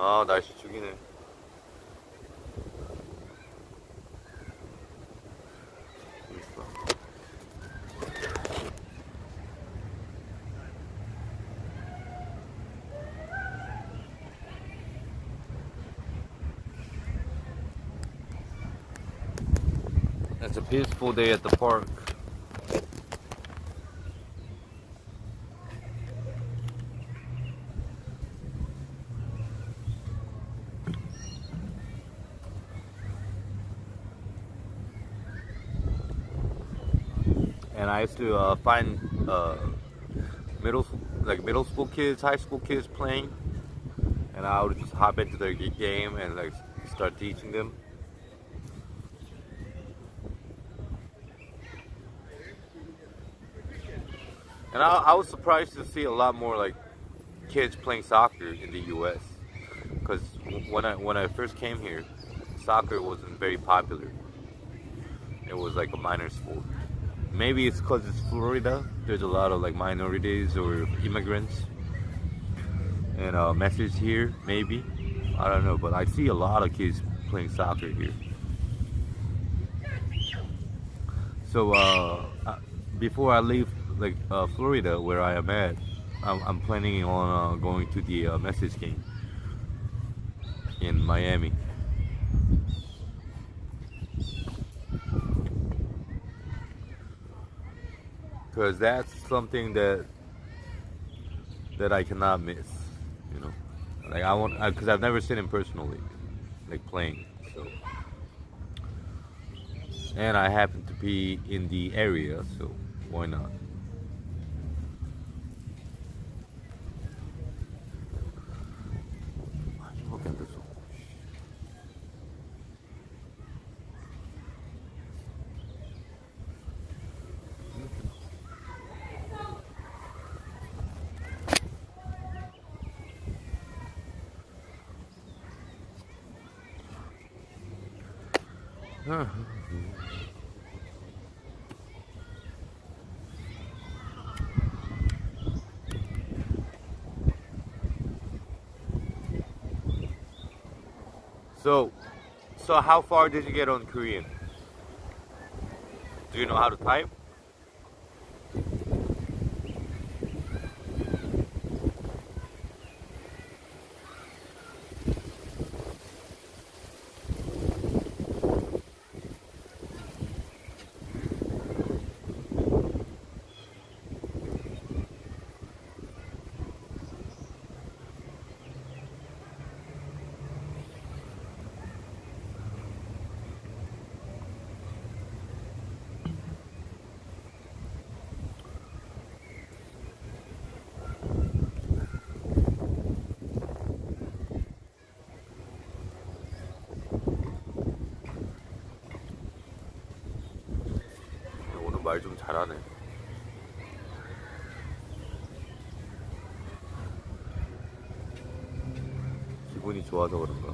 아 날씨 죽이네. It's a peaceful day at the park. And I used to find middle school kids, high school kids playing, and I would just hop into their game and like start teaching them. And I was surprised to see a lot more like kids playing soccer in the U.S. Because when I first came here, soccer wasn't very popular. It was like a minor sport. Maybe it's because it's Florida. There's a lot of like minorities or immigrants and message here. Maybe I don't know, but I see a lot of kids playing soccer here. So before I leave like Florida, where I am at, I'm planning on going to the message game in Miami. because that's something that I cannot miss. You know, like I want because I've never seen him personally, like playing. So, and I happen to be in the area, so why not? Look at this one. So, so how far did you get on Korean? Do you know how to type? 오늘 말 좀 잘하네. 기분이 좋아서 그런가?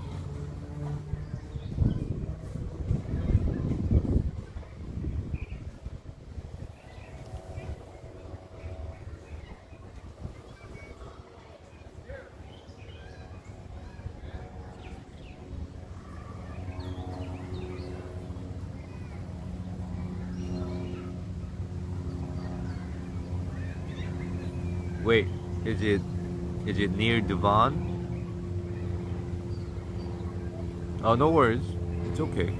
Wait, is it near Devon? Oh, no worries. It's okay.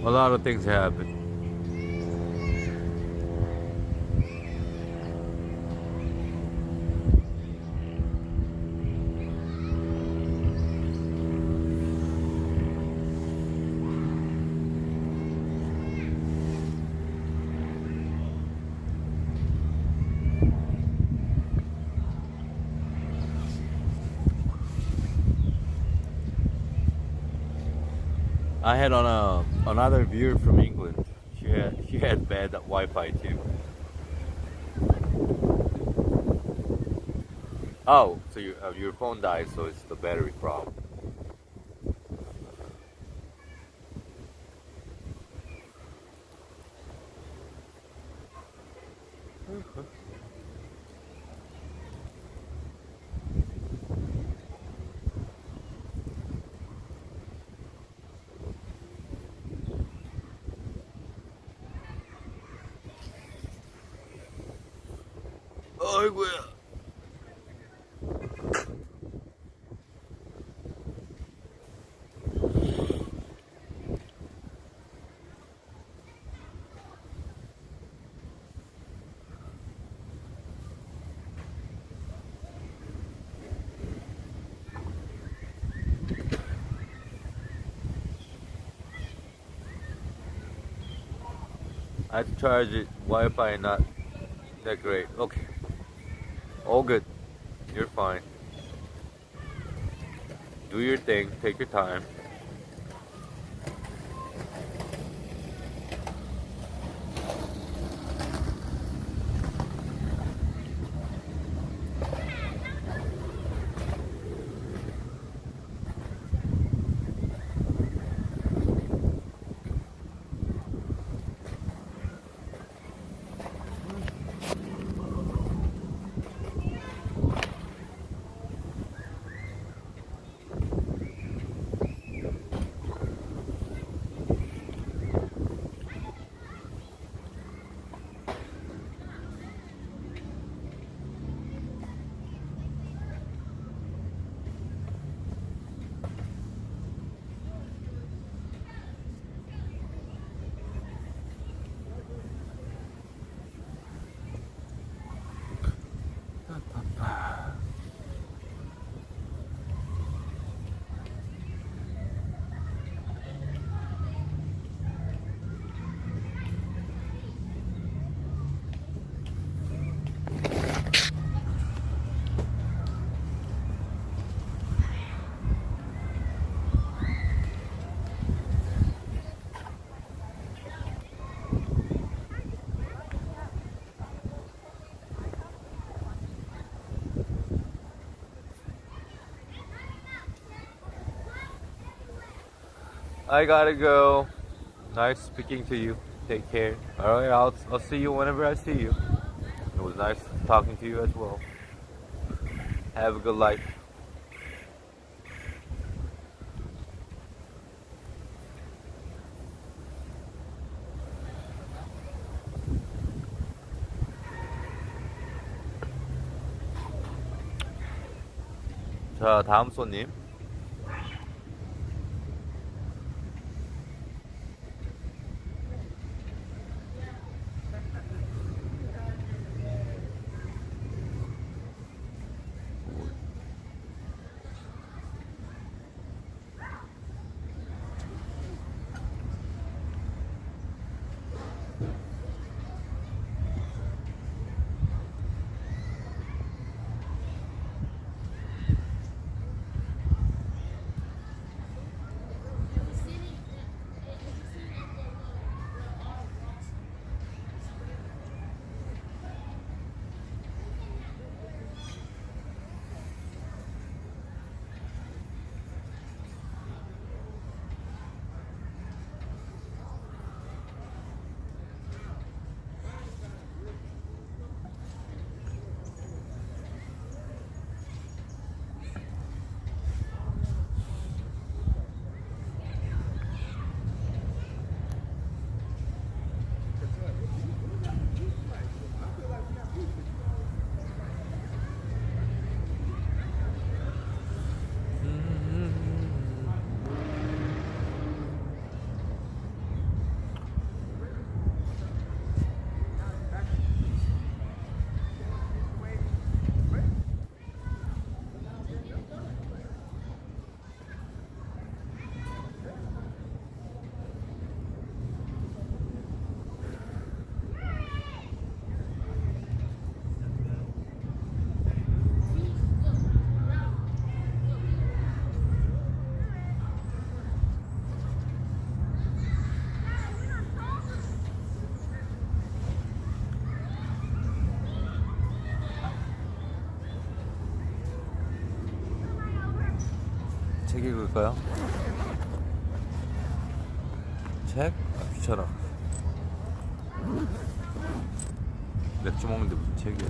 A lot of things happen. I had on another viewer from England. She had bad Wi-Fi too. Oh, so your phone died, so it's the battery problem. 어이구야. I had to charge it. Wi-Fi not that great. Okay. All good. You're fine. Do your thing. Take your time. I gotta go. Nice speaking to you. Take care. All right, I'll see you whenever I see you. It was nice talking to you as well. Have a good life. 자, 다음 손님. 책 읽을까요? 책? 아, 귀찮아. 맥주 먹는데 무슨 책이야?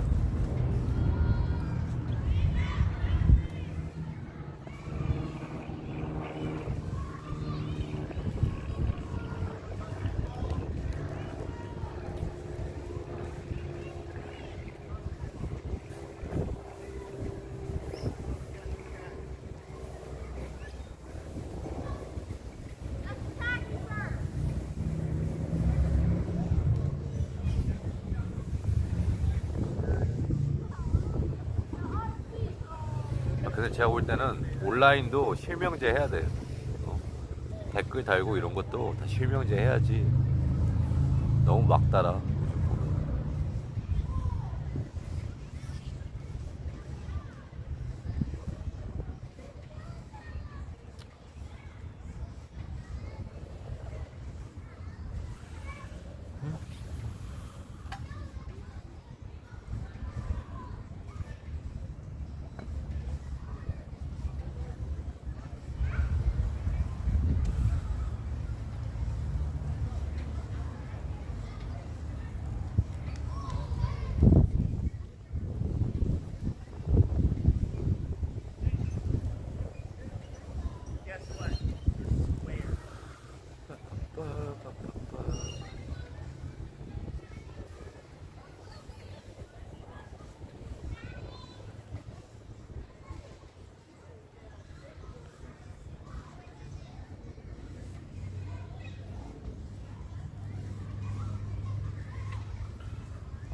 근데 제가 볼 때는 온라인도 실명제 해야 돼요. 댓글 달고 이런 것도 다 실명제 해야지. 너무 막 달아.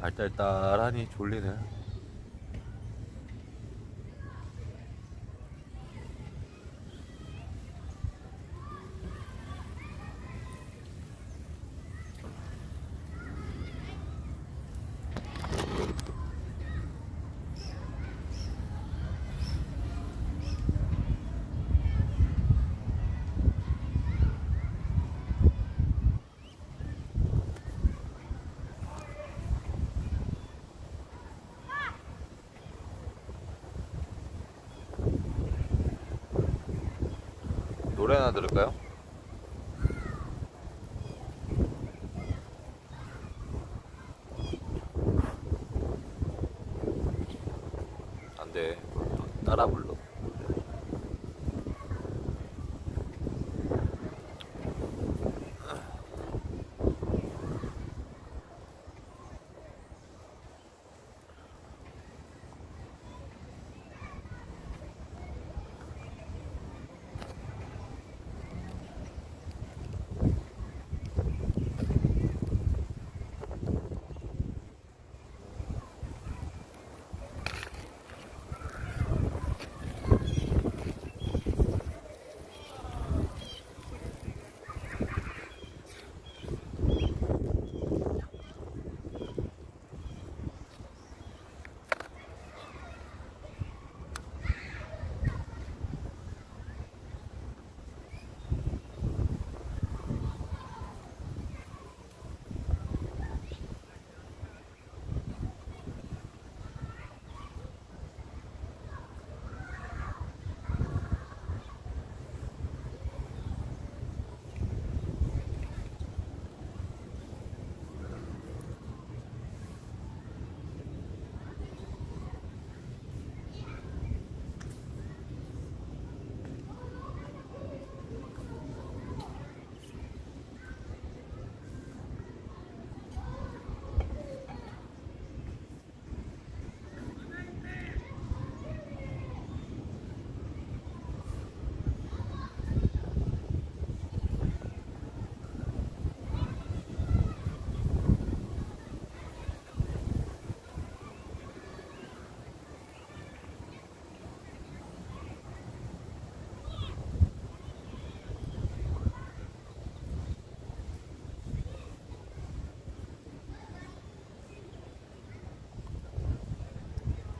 알딸딸하니 졸리네. 노래나 들을까요?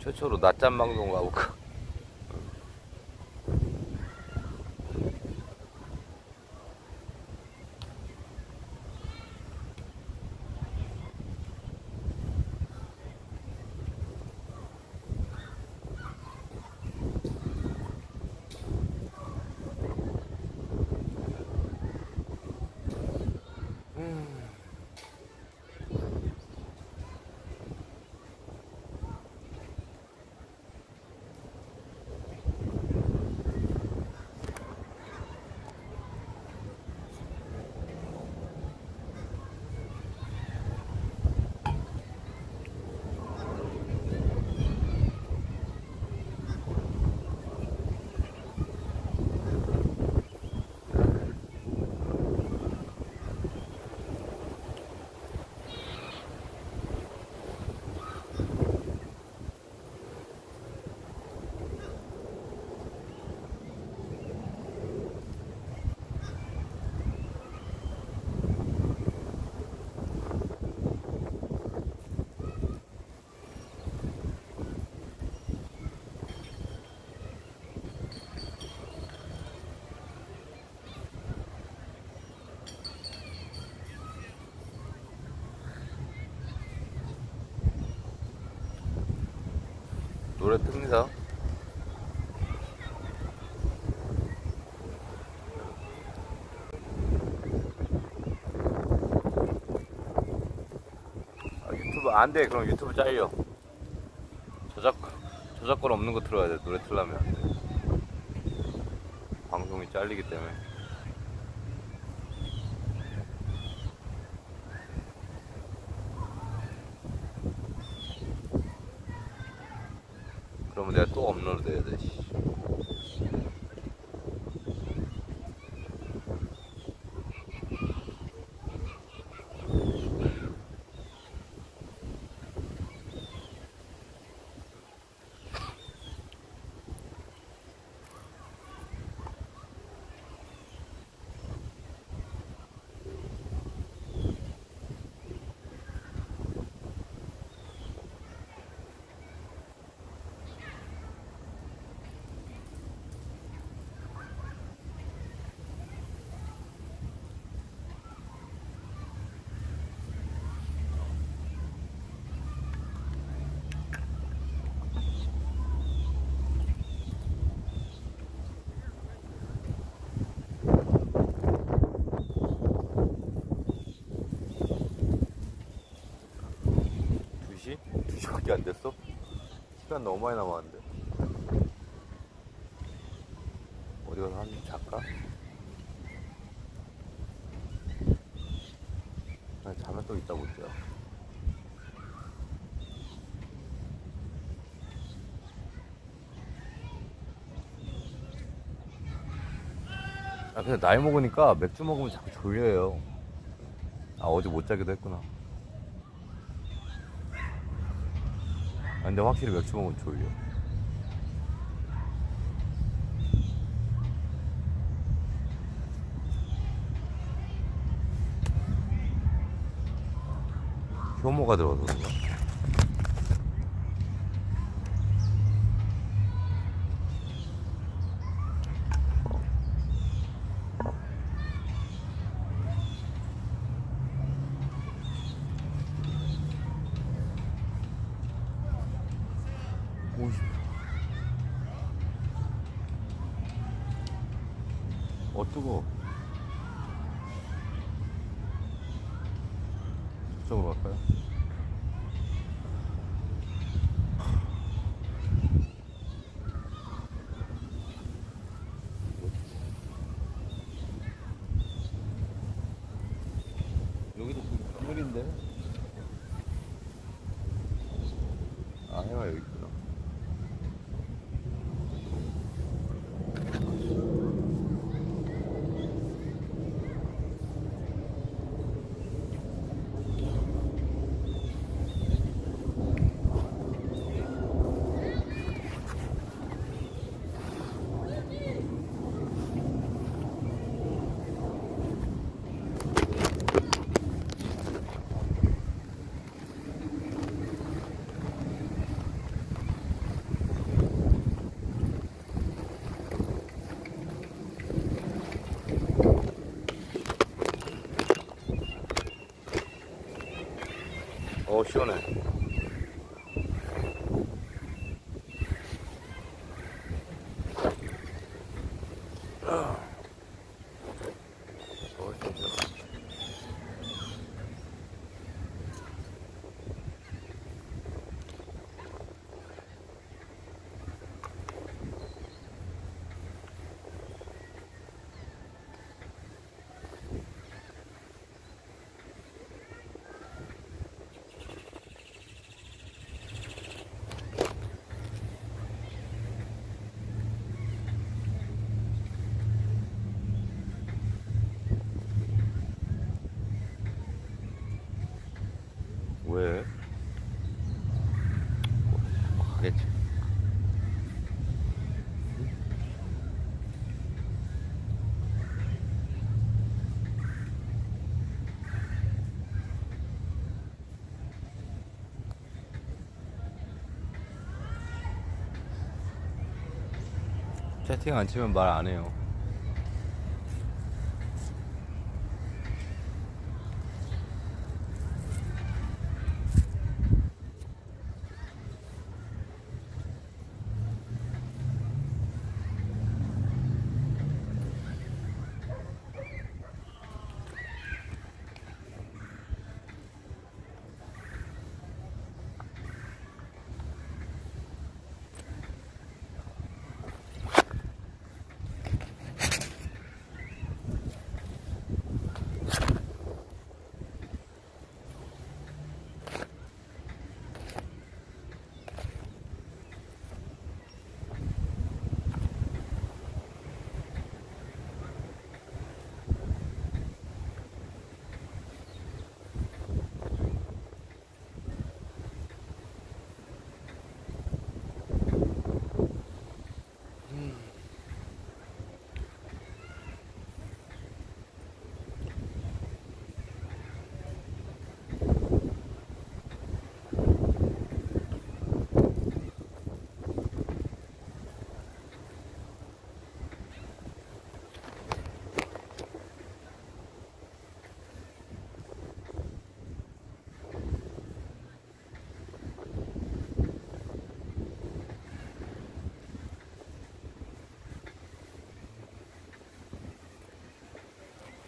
최초로 낮잠 방송 가볼까? 노래 틉니다. 유튜브 안 돼. 그럼 유튜브 잘려. 저작권 없는 거 틀어야 돼. 노래 틀려면 안 돼. 방송이 잘리기 때문에. 그러면 내가 또 업로드 해야 돼. 씨. 두 시밖에 안 됐어? 시간 너무 많이 남았는데. 어디 가서 한입 잘까? 자면 또 이따 못 자요. 근데 나이 먹으니까 맥주 먹으면 자꾸 졸려요. 어제 못 자기도 했구나. 근데 확실히 맥주 먹으면 졸려. 효모가 들어서 그런가? 뜨거워. 저쪽으로 갈까요? 여기도 건물인데? 해가 여기 있구나. 시원해. 왜? 가겠지. 채팅 안 치면 말 안 해요.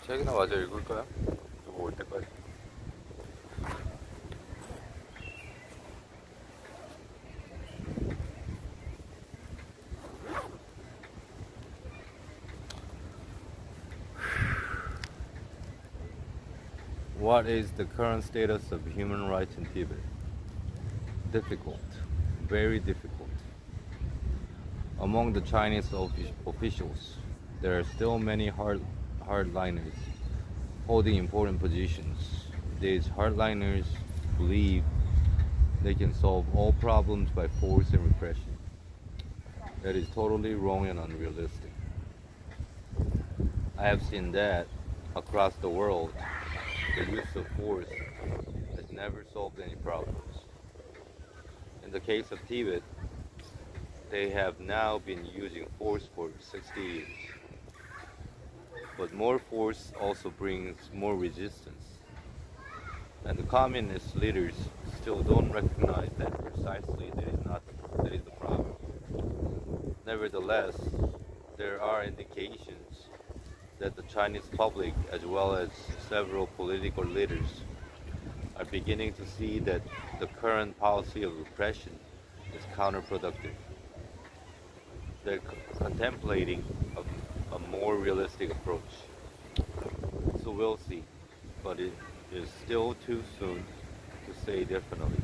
책이나 마저 읽을까요? 누구 올 때까지. What is the current status of human rights in Tibet? Difficult, very difficult. Among the Chinese officials, there are still many hardliners holding important positions. These hardliners believe they can solve all problems by force and repression. That is totally wrong and unrealistic. I have seen that across the world, the use of force has never solved any problems. In the case of Tibet, they have now been using force for 60 years. But more force also brings more resistance. And the communist leaders still don't recognize that precisely that is the problem. Nevertheless, there are indications that the Chinese public, as well as several political leaders, are beginning to see that the current policy of repression is counterproductive. They're contemplating a more realistic approach. So we'll see, but it is still too soon to say definitely.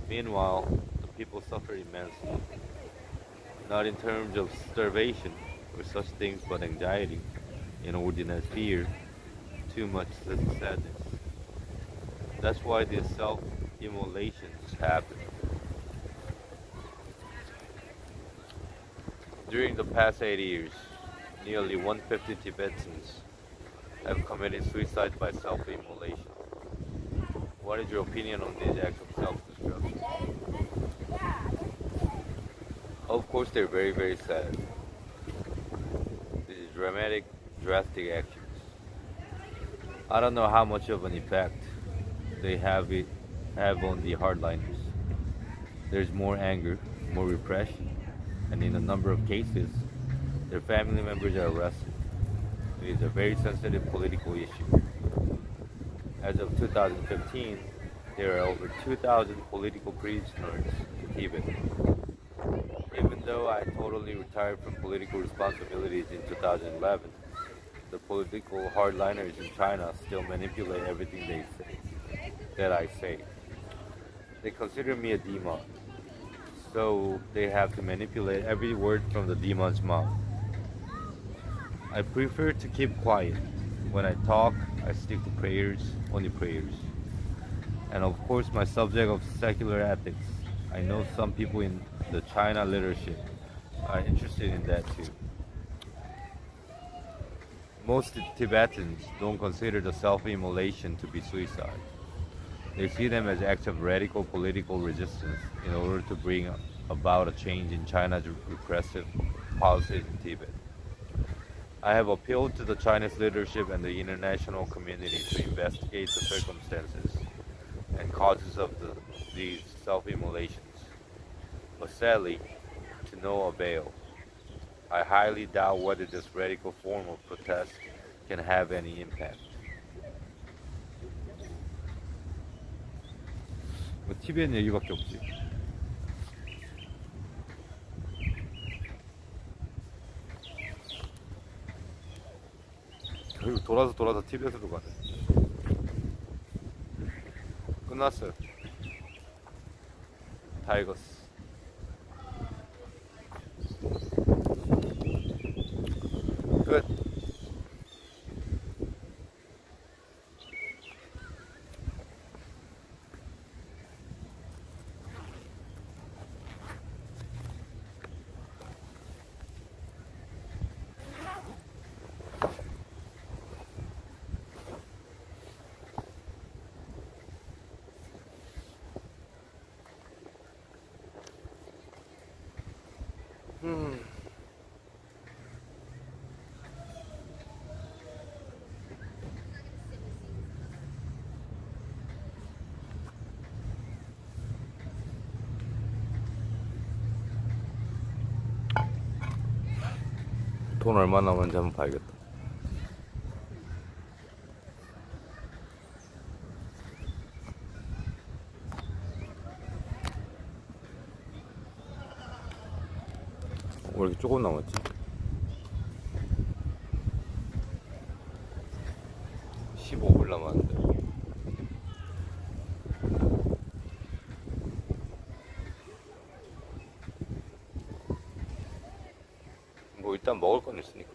Meanwhile, the people suffer immensely, not in terms of starvation or such things, but anxiety, inordinate fear, too much sadness. That's why these self-immolations happen. During the past 80 years, nearly 150 Tibetans have committed suicide by self-immolation. What is your opinion on these acts of self-destruction? Of course, they're very, very sad. These are drastic actions. I don't know how much of an effect they have on the hardliners. There's more anger, more repression, and in a number of cases, their family members are arrested. It is a very sensitive political issue. As of 2015, there are over 2,000 political prisoners in Tibet. Even though I totally retired from political responsibilities in 2011, the political hardliners in China still manipulate everything that I say. They consider me a demon, so they have to manipulate every word from the demon's mouth. I prefer to keep quiet. When I talk, I stick to prayers, only prayers. And of course, my subject of secular ethics. I know some people in the China leadership are interested in that too. Most Tibetans don't consider the self-immolation to be suicide. They see them as acts of radical political resistance in order to bring about a change in China's repressive policies in Tibet. I have appealed to the Chinese leadership and the international community to investigate the circumstances and causes of these self-immolations, but sadly, to no avail. I highly doubt whether this radical form of protest can have any impact. 뭐 TV엔 얘기밖에 없지. 결국 돌아서 TV에서도 가네. 끝났어요. 타이거스. 끝. 돈 얼마 남았는지 한번 봐야겠다. 왜 이렇게 조금 남았지? 15불 남았는데. 뭐 일단 먹을 건 있으니까.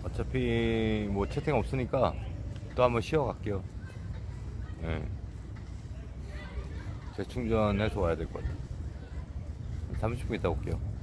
어차피 뭐 채팅 없으니까 또 한번 쉬어갈게요. 네. 재충전해서 와야 될 것 같아요. 30분 있다 올게요.